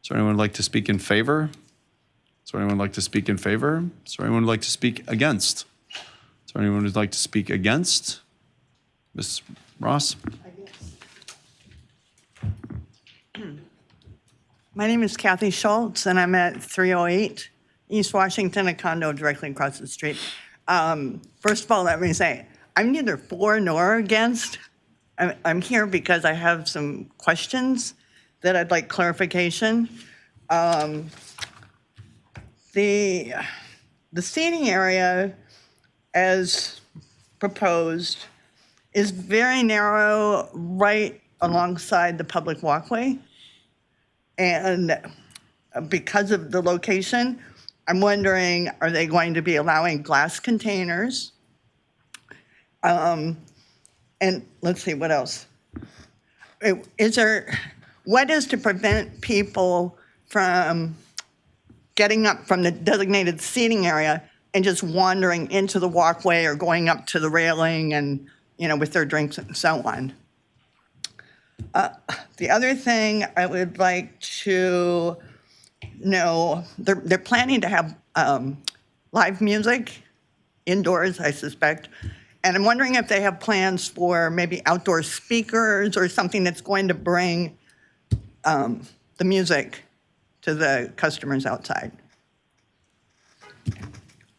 Is there anyone who'd like to speak in favor? Is there anyone who'd like to speak in favor? Is there anyone who'd like to speak against? Is there anyone who'd like to speak against? Ms. Ross? My name is Kathy Schultz, and I'm at 308 East Washington, a condo directly across the street. First of all, let me say, I'm neither for nor against. I'm here because I have some questions that I'd like clarification. The seating area, as proposed, is very narrow right alongside the public walkway. And because of the location, I'm wondering, are they going to be allowing glass containers? And let's see, what else? What is to prevent people from getting up from the designated seating area and just wandering into the walkway or going up to the railing and, you know, with their drinks and so on? The other thing I would like to know, they're planning to have live music indoors, I suspect. And I'm wondering if they have plans for maybe outdoor speakers or something that's going to bring the music to the customers outside.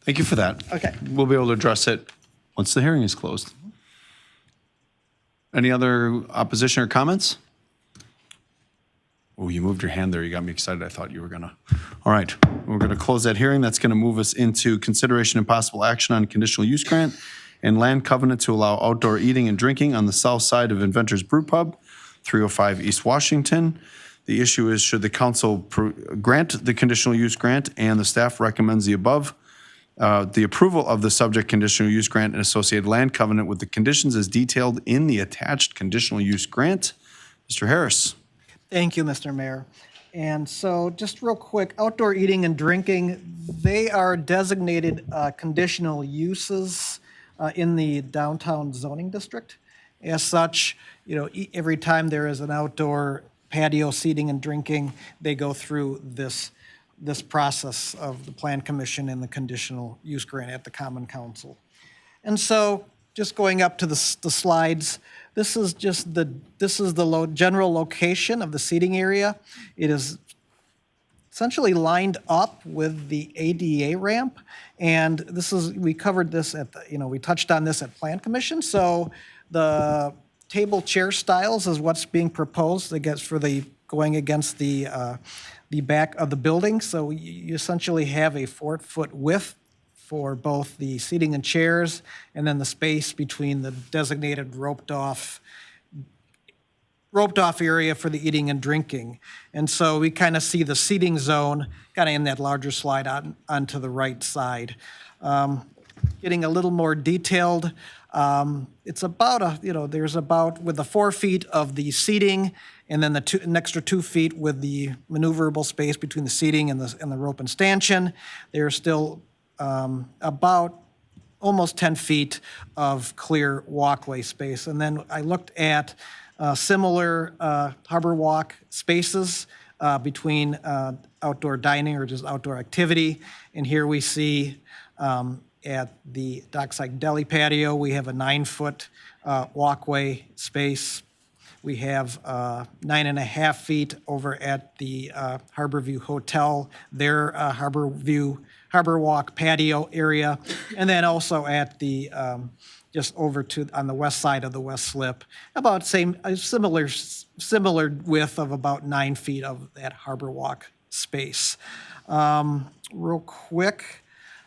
Thank you for that. Okay. We'll be able to address it once the hearing is closed. Any other opposition or comments? Oh, you moved your hand there. You got me excited. I thought you were going to. All right. We're going to close that hearing. That's going to move us into consideration and possible action on conditional use grant and land covenant to allow outdoor eating and drinking on the south side of Inventors Brew Pub, 305 East Washington. The issue is, should the council grant the conditional use grant, and the staff recommends the above, the approval of the subject conditional use grant and associated land covenant with the conditions as detailed in the attached conditional use grant. Mr. Harris. Thank you, Mr. Mayor. And so just real quick, outdoor eating and drinking, they are designated conditional uses in the downtown zoning district. As such, every time there is an outdoor patio seating and drinking, they go through this process of the Plan Commission and the conditional use grant at the Common Council. And so just going up to the slides, this is the general location of the seating area. It is essentially lined up with the ADA ramp. And we covered this we touched on this at Plan Commission. So the table chair styles is what's being proposed going against the back of the building. So you essentially have a 4-foot width for both the seating and chairs, and then the space between the designated roped off area for the eating and drinking. And so we kind of see the seating zone kind of in that larger slide onto the right side. Getting a little more detailed, it's about there's about with the 4 feet of the seating, and then an extra 2 feet with the maneuverable space between the seating and the rope and stanchion. There's still about almost 10 feet of clear walkway space. And then I looked at similar harbor walk spaces between outdoor dining or just outdoor activity. And here we see at the Dockside Deli patio, we have a 9-foot walkway space. We have 9.5 feet over at the Harborview Hotel, their Harbor Walk patio area, and then also at the just over on the west side of the West Slip, about similar width of about 9 feet of that Harbor Walk space. Real quick,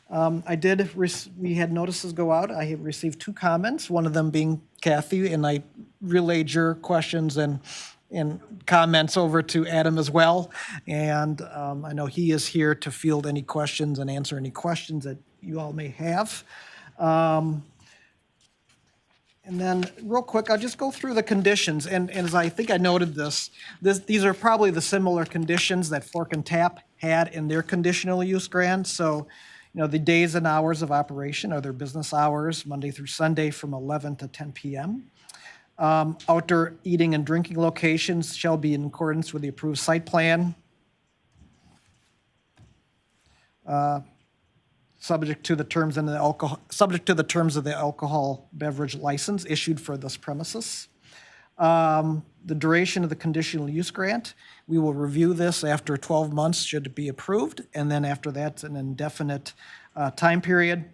we had notices go out. I have received 2 comments, one of them being Kathy, and I relayed your questions and comments over to Adam as well. And I know he is here to field any questions and answer any questions that you all may have. And then real quick, I'll just go through the conditions. And as I think I noted these are probably the similar conditions that Fork and Tap had in their conditional use grant. So, the days and hours of operation are their business hours, Monday through Sunday from 11 to 10 p.m. Outdoor eating and drinking locations shall be in accordance with the approved site plan. Subject to the terms of the alcohol beverage license issued for this premises. The duration of the conditional use grant, we will review this after 12 months should it be approved, and then after that, an indefinite time period.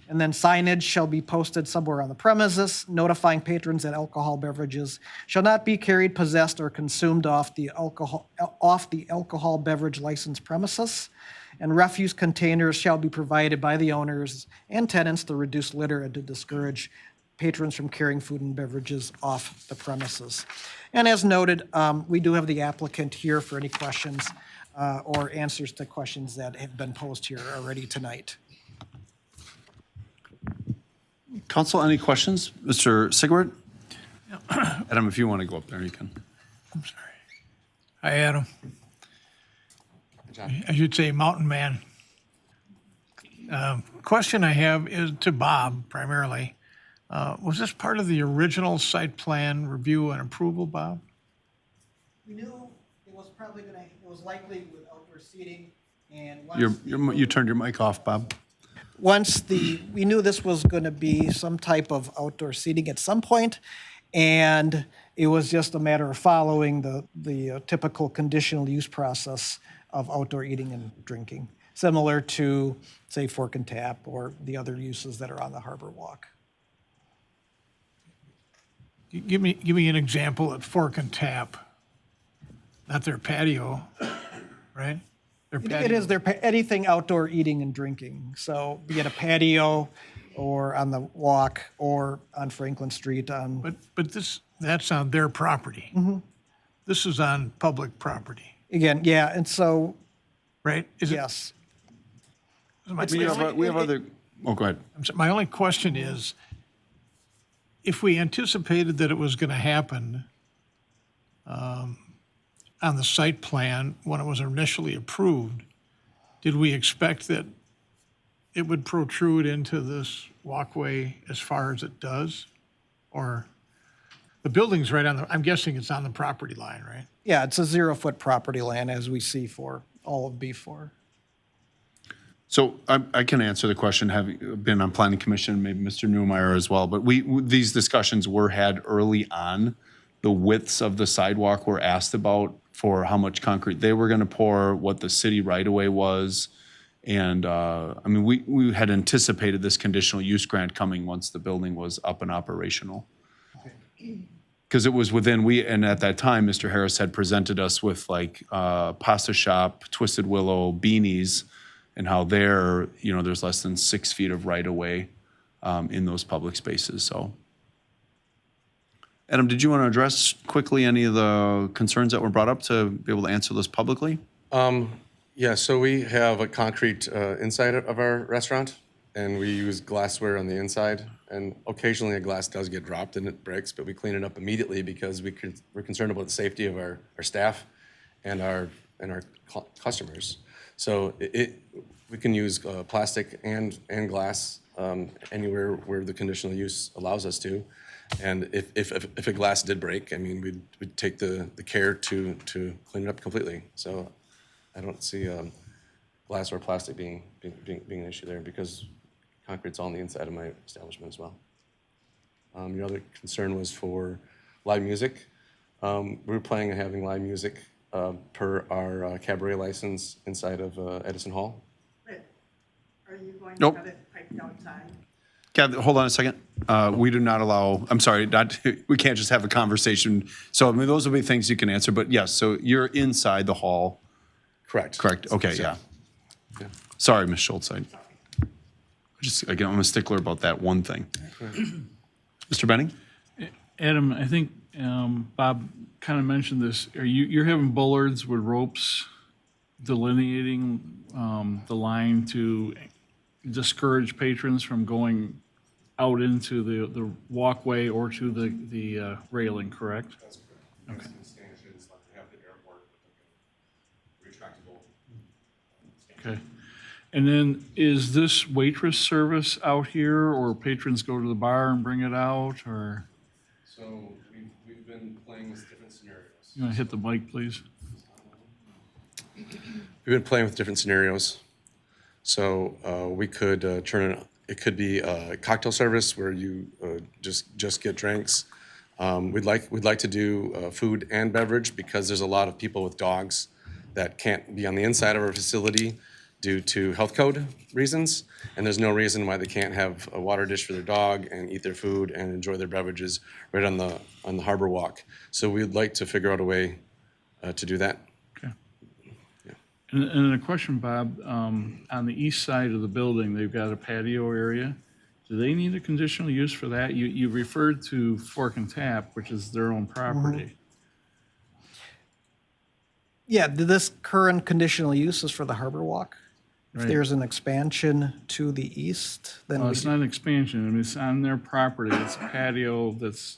And then signage shall be posted somewhere on the premises, notifying patrons that alcohol beverages shall not be carried, possessed, or consumed off the alcohol beverage license premises. And refuse containers shall be provided by the owners and tenants to reduce litter and to discourage patrons from carrying food and beverages off the premises. And as noted, we do have the applicant here for any questions or answers to questions that have been posed here already tonight. Council, any questions? Mr. Sigwart? Adam, if you want to go up there, you can. I'm sorry. Hi, Adam. I should say Mountain Man. Question I have is to Bob primarily. Was this part of the original site plan review and approval, Bob? We knew it was likely with outdoor seating and. You turned your mic off, Bob. We knew this was going to be some type of outdoor seating at some point, and it was just a matter of following the typical conditional use process of outdoor eating and drinking, similar to, say, Fork and Tap or the other uses that are on the Harbor Walk. Give me an example at Fork and Tap. Not their patio, right? It is anything outdoor eating and drinking. So be it a patio or on the walk or on Franklin Street. But that's on their property. Mm-hmm. This is on public property. Again, yeah, and so. Right? Yes. We have other, oh, go ahead. My only question is, if we anticipated that it was going to happen, on the site plan when it was initially approved, did we expect that it would protrude into this walkway as far as it does? Or the building's right on the, I'm guessing it's on the property line, right? Yeah, it's a 0-foot property line as we see for all of B4. So I can answer the question, having been on planning commission, maybe Mr. Newmeyer as well, but these discussions were had early on. The widths of the sidewalk were asked about for how much concrete they were gonna pour, what the city right-of-way was. And, I mean, we had anticipated this conditional use grant coming once the building was up and operational. Because it was within, and at that time, Mr. Harris had presented us with like Pasta Shop, Twisted Willow, Beanies, and how there, there's less than 6 feet of right-of-way in those public spaces, so. Adam, did you want to address quickly any of the concerns that were brought up to be able to answer those publicly? Yeah, so we have a concrete inside of our restaurant, and we use glassware on the inside. And occasionally a glass does get dropped and it breaks, but we clean it up immediately because we're concerned about the safety of our staff and our customers. So we can use plastic and glass anywhere where the conditional use allows us to. And if a glass did break, I mean, we'd take the care to clean it up completely. So I don't see glass or plastic being an issue there because concrete's on the inside of my establishment as well. Your other concern was for live music. We're planning on having live music per our cabaret license inside of Edison Hall. Are you going Nope. to have it piped outside? Kathy, hold on a second. We do not allow, I'm sorry, we can't just have a conversation. So, I mean, those will be things you can answer, but yes, so you're inside the hall. Correct. Correct, okay, yeah. Sorry, Ms. Schultz, again, I'm a stickler about that one thing. Mr. Benning? Adam, I think Bob kind of mentioned this. You're having bollards with ropes delineating the line to discourage patrons from going out into the walkway or to the railing, correct? That's correct. Okay. Stanchions like we have at the airport, retractable. Okay. And then is this waitress service out here or patrons go to the bar and bring it out or? So we've been playing with different scenarios. You want to hit the mic, please? We've been playing with different scenarios. So we could turn it could be a cocktail service where you just get drinks. We'd like to do food and beverage because there's a lot of people with dogs that can't be on the inside of our facility due to health code reasons, and there's no reason why they can't have a water dish for their dog and eat their food and enjoy their beverages right on the harbor walk. So we'd like to figure out a way to do that. Okay. And a question, Bob, on the east side of the building, they've got a patio area. Do they need a conditional use for that? You referred to Fork and Tap, which is their own property. Yeah, this current conditional use is for the Harbor Walk. If Right. there's an expansion to the east, then Oh, we it's not an expansion. I mean, it's on their property. It's a patio that's,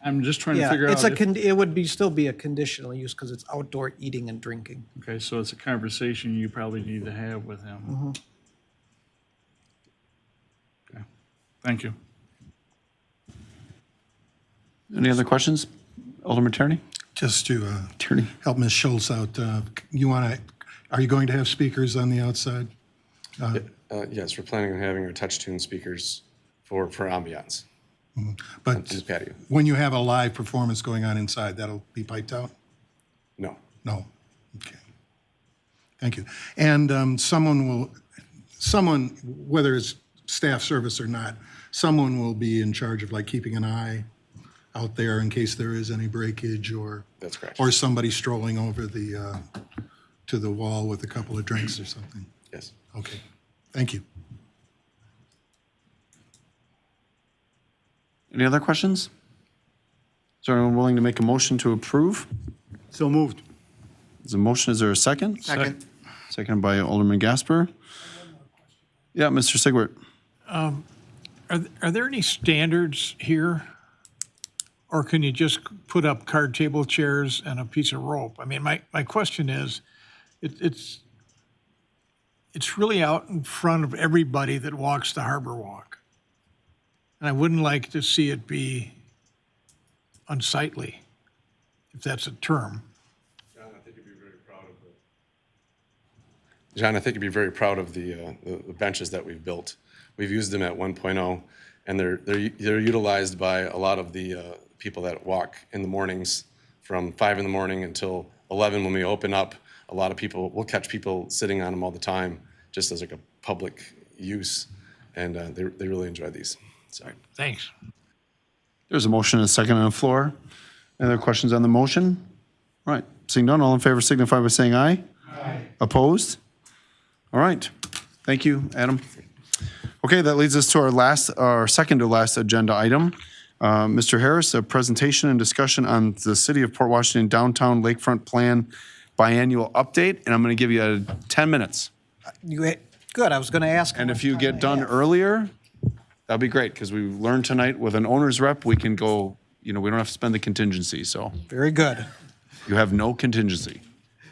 I'm just trying to yeah, figure it's out. it would still be a conditional use because it's outdoor eating and drinking. Okay, so it's a conversation you probably need to have with him. Mhm. Okay, thank you. Any other questions? Alderman Tierney? Just to help Ms. Schultz out, are you going to have speakers on the outside? Yes, we're planning on having our touch tune speakers for ambiance. But on the patio. when you have a live performance going on inside, that'll be piped out? No. No. Okay. Thank you. And someone, whether it's staff service or not, someone will be in charge of like keeping an eye out there in case there is any breakage or. That's correct. Or somebody strolling over to the wall with a couple of drinks or something. Yes. Okay. Thank you. Any other questions? Is there anyone willing to make a motion to approve? So moved. Is a motion, is there a second? Second. Seconded by Alderman Gasper. Yeah, Mr. Sigwart. Are there any standards here Or can you just put up card table chairs and a piece of rope? I mean, my question is, it's really out in front of everybody that walks the Harbor Walk. And I wouldn't like to see it be unsightly, if that's a term. John, I think you'd be very proud of the benches that we've built. We've used them at 1.0, and they're utilized by a lot of the people that walk in the mornings from 5 in the morning until 11 when we open up. A lot of people, we'll catch people sitting on them all the time, just as like a public use, and they really enjoy these. So. Thanks. There's a motion and a second on the floor. Any other questions on the motion? All right, seeing none, all in favor signify by saying aye. Aye. Opposed? All right, thank you, Adam. Okay, that leads us to our second to last agenda item. Mr. Harris, a presentation and discussion on the City of Port Washington Downtown Lakefront Plan biannual update, and I'm going to give you 10 minutes. Good, I was going to ask. And if you get done earlier, that'd be great, because we learned tonight with an owner's rep, we can go, we don't have to spend the contingency, so. Very good. You have no contingency.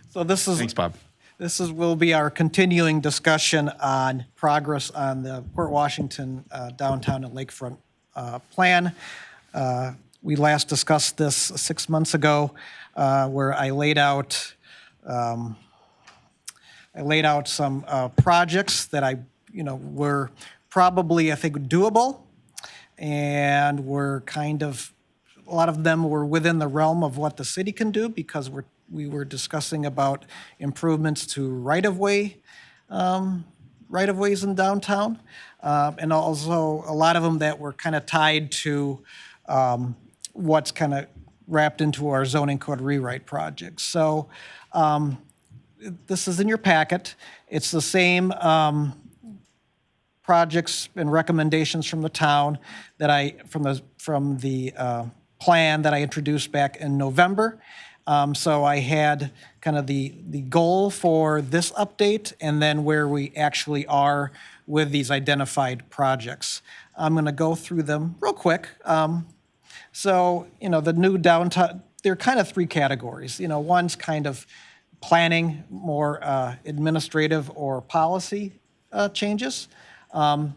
So this is. Thanks, Bob. Will be our continuing discussion on progress on the Port Washington Downtown and Lakefront Plan. We last discussed this 6 months ago, where I laid out some projects that were probably, I think, doable, and were a lot of them were within the realm of what the city can do, because we were discussing about improvements to right-of-ways in downtown, and also a lot of them that were kind of tied to what's kind of wrapped into our zoning code rewrite project. So this is in your packet. It's the same projects and recommendations from the town that from the plan that I introduced back in November. So I had kind of the goal for this update, and then where we actually are with these identified projects. I'm going to go through them real quick. So, the new downtown, there are kind of three categories. One's kind of planning, more administrative or policy changes. The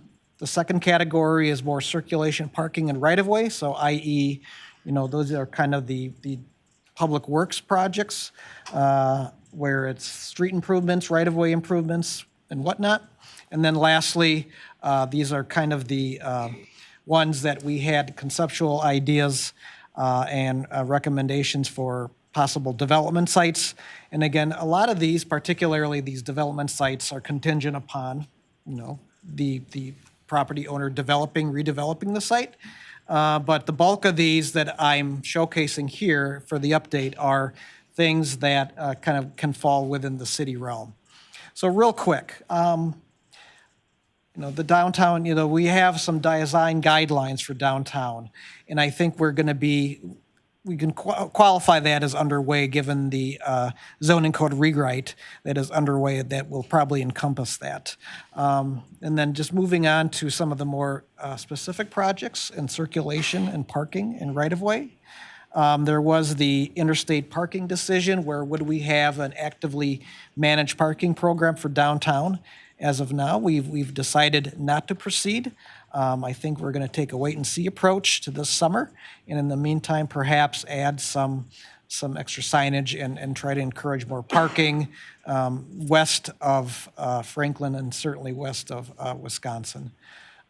second category is more circulation, parking, and right-of-way. So, i.e., those are kind of the public works projects, where it's street improvements, right-of-way improvements, and whatnot. And then lastly, these are kind of the ones that we had conceptual ideas and recommendations for possible development sites. And again, a lot of these, particularly these development sites, are contingent upon, the property owner redeveloping the site. But the bulk of these that I'm showcasing here for the update are things that kind of can fall within the city realm. So real quick, the downtown, we have some design guidelines for downtown, and I think we can qualify that as underway, given the zoning code rewrite that is underway that will probably encompass that. And then just moving on to some of the more specific projects in circulation and parking and right-of-way. There was the interstate parking decision, where would we have an actively managed parking program for downtown? As of now, we've decided not to proceed. I think we're going to take a wait-and-see approach to this summer, and in the meantime, perhaps add some extra signage and try to encourage more parking west of Franklin and certainly west of Wisconsin.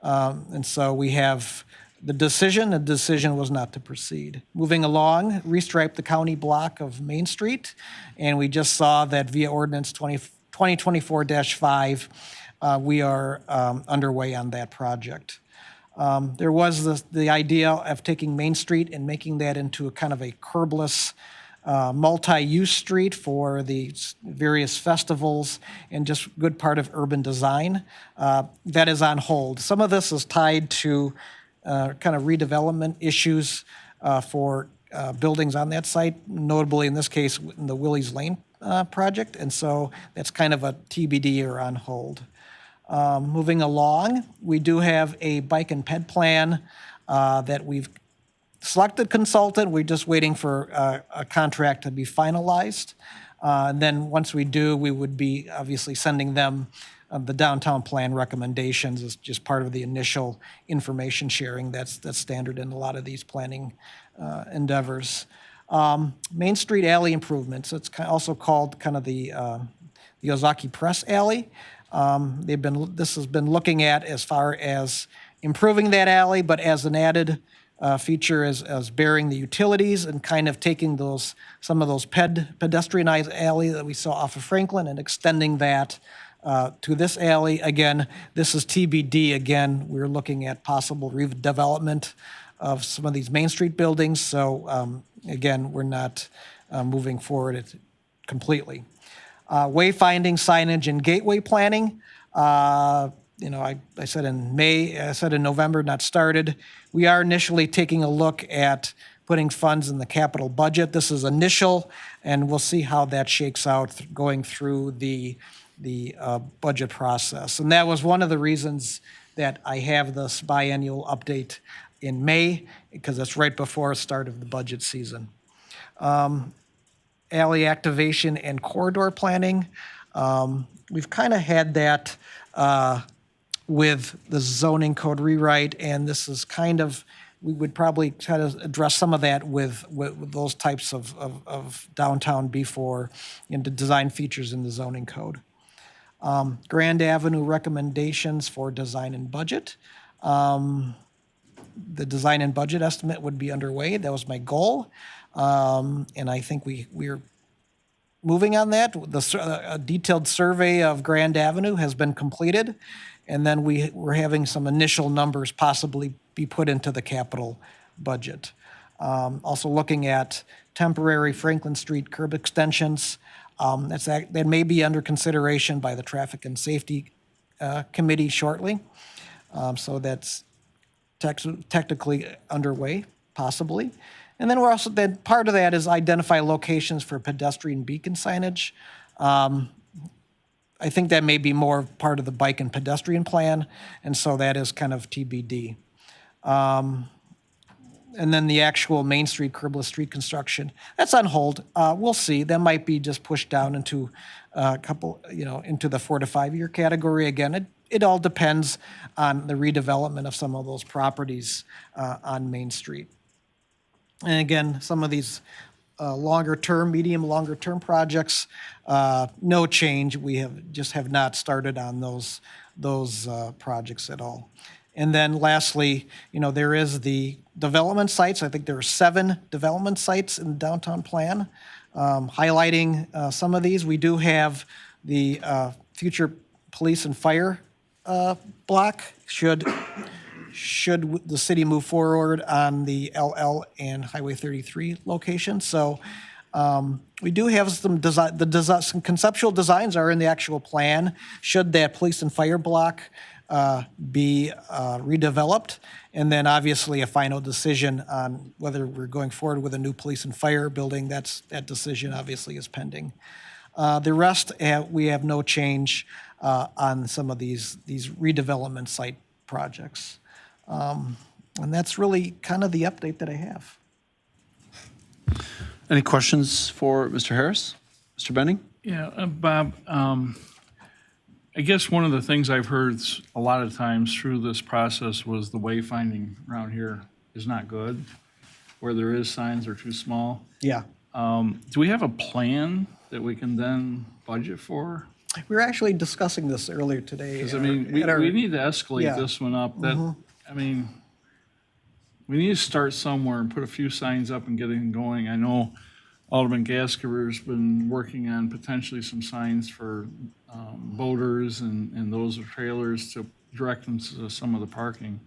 And so we have the decision was not to proceed. Moving along, restripe the county block of Main Street, and we just saw that via ordinance 2024-5, we are underway on that project. There was the idea of taking Main Street and making that into a kind of a curbless multi-use street for the various festivals and just good part of urban design. That is on hold. Some of this is tied to kind of redevelopment issues for buildings on that site, notably in this case in the Willie's Lane project, and so that's kind of a TBD or on hold. Moving along, we do have a bike and ped plan that we've selected consultant. We're just waiting for a contract to be finalized. And then once we do, we would be obviously sending them the downtown plan recommendations as just part of the initial information sharing that's standard in a lot of these planning endeavors. Main Street Alley improvements, it's also called kind of the Ozaki Press Alley. This has been looking at as far as improving that alley, but as an added feature as bearing the utilities and kind of taking some of those pedestrianized alley that we saw off of Franklin and extending that to this alley. Again, this is TBD. Again, we're looking at possible redevelopment of some of these Main Street buildings. So again, we're not moving forward completely. Wayfinding, signage, and gateway planning. I said in May, I said in November, not started. We are initially taking a look at putting funds in the capital budget. This is initial, and we'll see how that shakes out going through the budget process. And that was one of the reasons that I have this biannual update in May, because it's right before the start of the budget season. Alley activation and corridor planning. We've kind of had that with the zoning code rewrite, and this is kind of, we would probably try to address some of that with those types of downtown B4 into design features in the zoning code. Grand Avenue recommendations for design and budget. The design and budget estimate would be underway. That was my goal. And I think we're moving on that. A detailed survey of Grand Avenue has been completed. And then we're having some initial numbers possibly be put into the capital budget. Also looking at temporary Franklin Street curb extensions. That may be under consideration by the Traffic and Safety Committee shortly. So that's technically underway, possibly. And then then part of that is identify locations for pedestrian beacon signage. I think that may be more part of the bike and pedestrian plan, and so that is kind of TBD. And then the actual Main Street curbless street construction, that's on hold. We'll see. That might be just pushed down into a couple, into the 4 to 5 year category. Again, it all depends on the redevelopment of some of those properties on Main Street. And again, some of these longer term projects, no change. We have not started on those projects at all. And then lastly, there is the development sites. I think there are 7 development sites in the downtown plan. Highlighting some of these, we do have the future police and fire block should the city move forward on the LL and Highway 33 locations. So we do have some some conceptual designs are in the actual plan. Should that police and fire block be redeveloped, and then obviously a final decision on whether we're going forward with a new police and fire building, that decision obviously is pending. The rest, we have no change on some of these redevelopment site projects. And that's really kind of the update that I have. Any questions for Mr. Harris? Mr. Benning? Yeah, Bob, I guess one of the things I've heard a lot of times through this process was the wayfinding around here is not good. Where there is signs are too small. Yeah. Do we have a plan that we can then budget for? We were actually discussing this earlier today. Because, I mean, we need to escalate this one up. I mean, we need to start somewhere and put a few signs up and get it going. I know Alderman Gaskaver's been working on potentially some signs for boaters and those with trailers to direct them to some of the parking.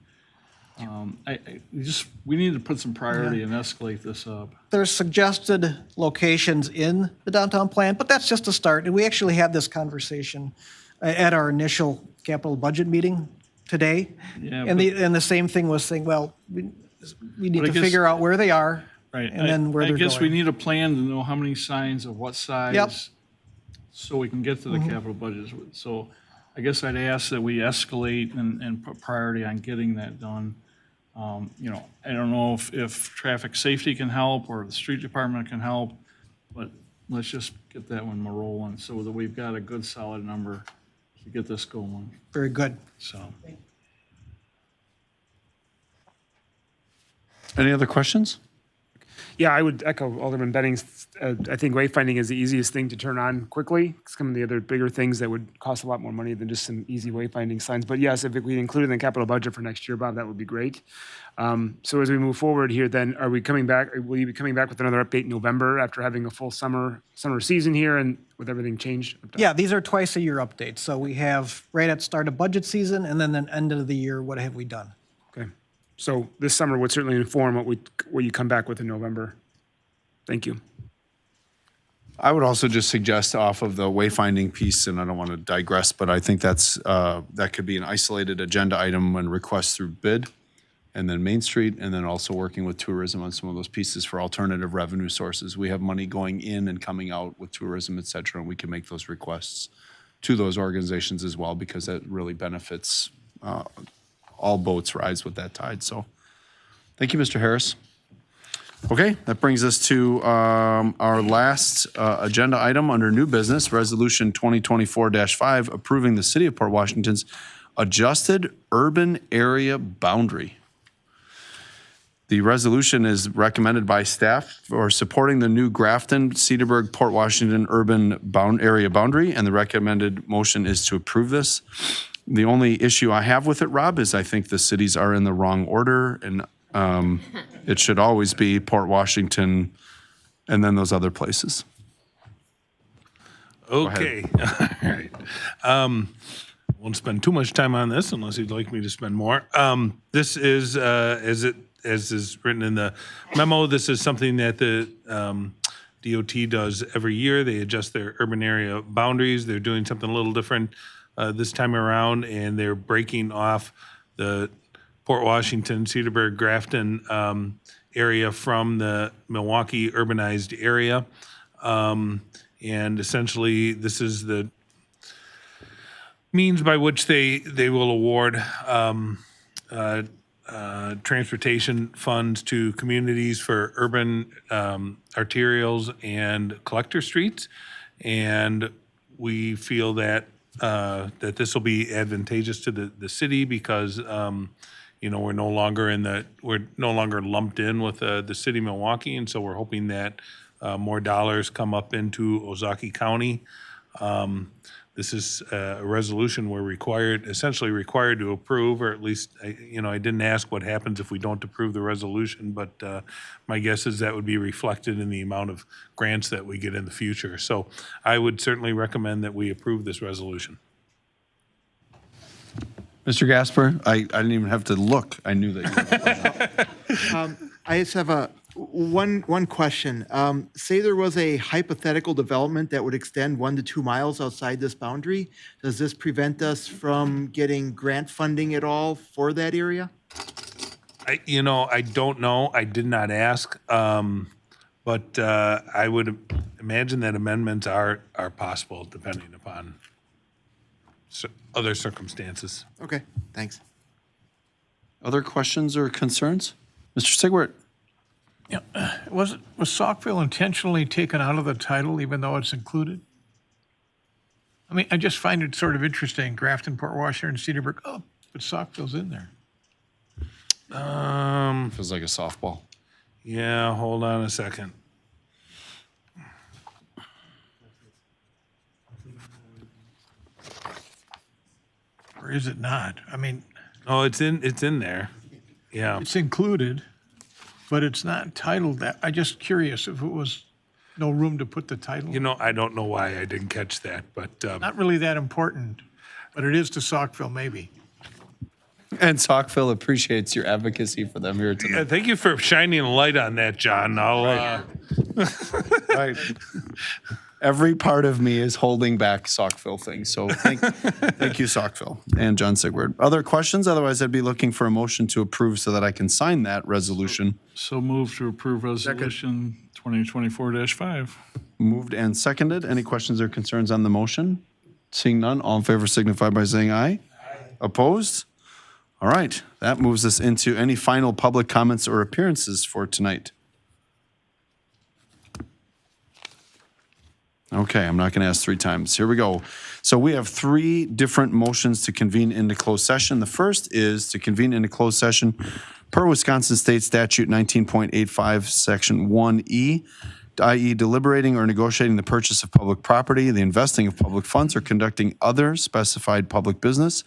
We need to put some priority and escalate this up. There's suggested locations in the downtown plan, but that's just a start. And we actually had this conversation at our initial capital budget meeting today. Yeah, and the same thing was saying, well, we need to figure out where they are. Right. And then where they're going. I guess we need a plan to know how many signs of what size. So we can get to the capital budget. So I guess I'd ask that we escalate and put priority on getting that done. You know, I don't know if traffic safety can help or the street department can help, but let's just get that one rolling so that we've got a good solid number to get this going, Very good. so. Any other questions? Yeah, I would echo Alderman Benning's. I think wayfinding is the easiest thing to turn on quickly. Some of the other bigger things that would cost a lot more money than just some easy wayfinding signs. But yes, if we include it in the capital budget for next year, Bob, that would be great. So as we move forward here, then are we coming back? Will you be coming back with another update in November after having a full summer season here and with everything changed? Yeah, these are twice a year updates. So we have right at start of budget season and then the end of the year, what have we done? Okay. So this summer would certainly inform what you come back with in November. Thank you. I would also just suggest off of the wayfinding piece, and I don't want to digress, but I think that could be an isolated agenda item when requests through bid, and then Main Street, and then also working with tourism on some of those pieces for alternative revenue sources. We have money going in and coming out with tourism, et cetera, and we can make those requests to those organizations as well, because that really benefits, all boats rise with that tide. So thank you, Mr. Harris. Okay, that brings us to our last agenda item under new business, Resolution 2024-5, approving the City of Port Washington's adjusted urban area boundary. The resolution is recommended by staff for supporting the new Grafton, Cedarburg, Port Washington urban area boundary, and the recommended motion is to approve this. The only issue I have with it, Rob, is I think the cities are in the wrong order, and it should always be Port Washington and then those other places. Okay, all right. Won't spend too much time on this unless you'd like me to spend more. This is, as is written in the memo, this is something that the DOT does every year. They adjust their urban area boundaries. They're doing something a little different this time around, and they're breaking off the Port Washington, Cedarburg, Grafton area from the Milwaukee urbanized area. And essentially, this is the means by which they will award transportation funds to communities for urban arterials and collector streets. And we feel that that this will be advantageous to the city because you know, we're no longer lumped in with the city of Milwaukee, and so we're hoping that more dollars come up into Ozaukee County. This is a resolution we're essentially required to approve, or at least, I didn't ask what happens if we don't approve the resolution, but my guess is that would be reflected in the amount of grants that we get in the future. So I would certainly recommend that we approve this resolution. Mr. Gasper, I didn't even have to look. I knew that you were. I just have one question. Say there was a hypothetical development that would extend 1 to 2 miles outside this boundary. Does this prevent us from getting grant funding at all for that area? I don't know. I did not ask. But I would imagine that amendments are possible depending upon other circumstances. Okay, thanks. Other questions or concerns? Mr. Sigwart? Yeah, was Saukville intentionally taken out of the title even though it's included? I mean, I just find it sort of interesting, Grafton, Port Washington, Cedarburg, but Saukville's in there. Feels like a softball. Yeah, hold on a second. Or is it not? I mean, Oh, it's in there. Yeah. it's included, but it's not titled that. I'm just curious if it was no room to put the title. I don't know why I didn't catch that, but Not really that important, but it is to Saukville, maybe. And Saukville appreciates your advocacy for them here tonight. thank you for shining a light on that, John. Right. Every part of me is holding back Saukville things. So thank you, Saukville and John Sigwart. Other questions? Otherwise, I'd be looking for a motion to approve so that I can sign that resolution. So move to approve resolution 2024-5. Moved and seconded. Any questions or concerns on the motion? Seeing none, all in favor signify by saying aye. Opposed? All right, that moves us into any final public comments or appearances for tonight. Okay, I'm not going to ask 3 times. Here we go. So we have 3 different motions to convene into closed session. The first is to convene into closed session per Wisconsin State Statute 19.85, Section 1E, i.e. deliberating or negotiating the purchase of public property, the investing of public funds, or conducting other specified public business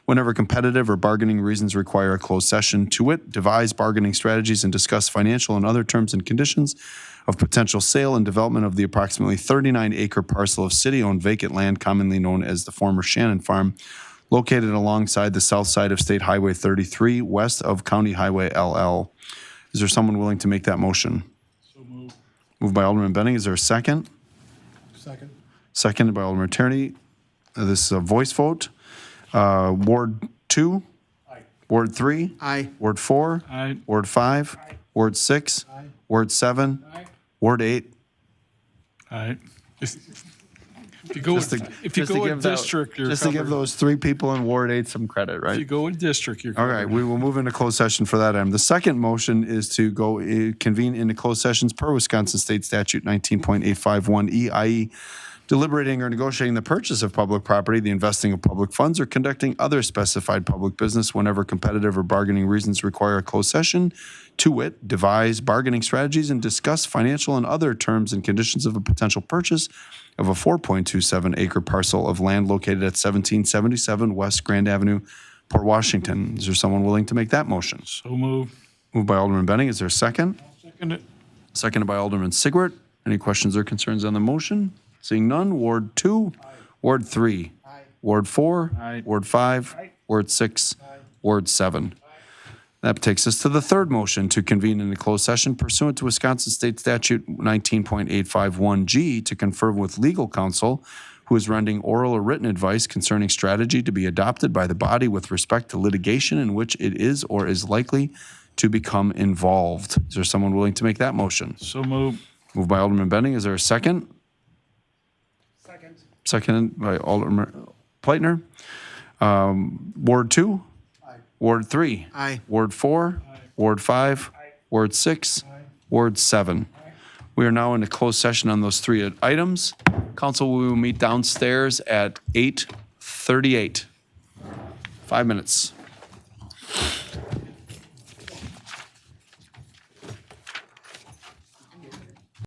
whenever competitive or bargaining reasons require a closed session, to wit, devise bargaining strategies and discuss financial and other terms and conditions of potential sale and development of the approximately 39-acre parcel of city-owned vacant land commonly known as the former Shannon Farm, located alongside the south side of State Highway 33, west of County Highway LL. Is there someone willing to make that motion? Moved by Alderman Benning. Is there a second? Second. Seconded by Alderman Tierney. This is a voice vote. Ward 2? Aye. Ward 3? Aye. Ward 4? Aye. Ward 5? Aye. Ward 6? Aye. Ward 7? Aye. Ward 8? All right. If you go with district, you're Just to give covered. those 3 people in Ward 8 some credit, right? If you go with district, you're All covered. right, we will move into closed session for that item. The second motion is to go convene into closed sessions per Wisconsin State Statute 19.851E, i.e. deliberating or negotiating the purchase of public property, the investing of public funds, or conducting other specified public business whenever competitive or bargaining reasons require a closed session, to wit, devise bargaining strategies and discuss financial and other terms and conditions of a potential purchase of a 4.27 acre parcel of land located at 1777 West Grand Avenue, Port Washington. Is there someone willing to make that motion? So move. Moved by Alderman Benning. Is there a second? Second it. Seconded by Alderman Sigwart. Any questions or concerns on the motion? Seeing none. Ward 2. Aye. Ward 3. Aye. Ward 4. Aye. Ward 5. Aye. Ward 6. Aye. Ward 7. That takes us to the third motion to convene in a closed session pursuant to Wisconsin State Statute 19.851G to confer with legal counsel who is rendering oral or written advice concerning strategy to be adopted by the body with respect to litigation in which it is or is likely to become involved. Is there someone willing to make that motion? So move. Moved by Alderman Benning. Is there a second? Second. Seconded by Alderman Pleitner. Ward 2? Aye. Ward 3? Aye. Ward 4? Aye. Ward 5? Aye. Ward 6? Aye. Ward 7? Aye. We are now in a closed session on those 3 items. Council, we will meet downstairs at 8:38. 5 minutes.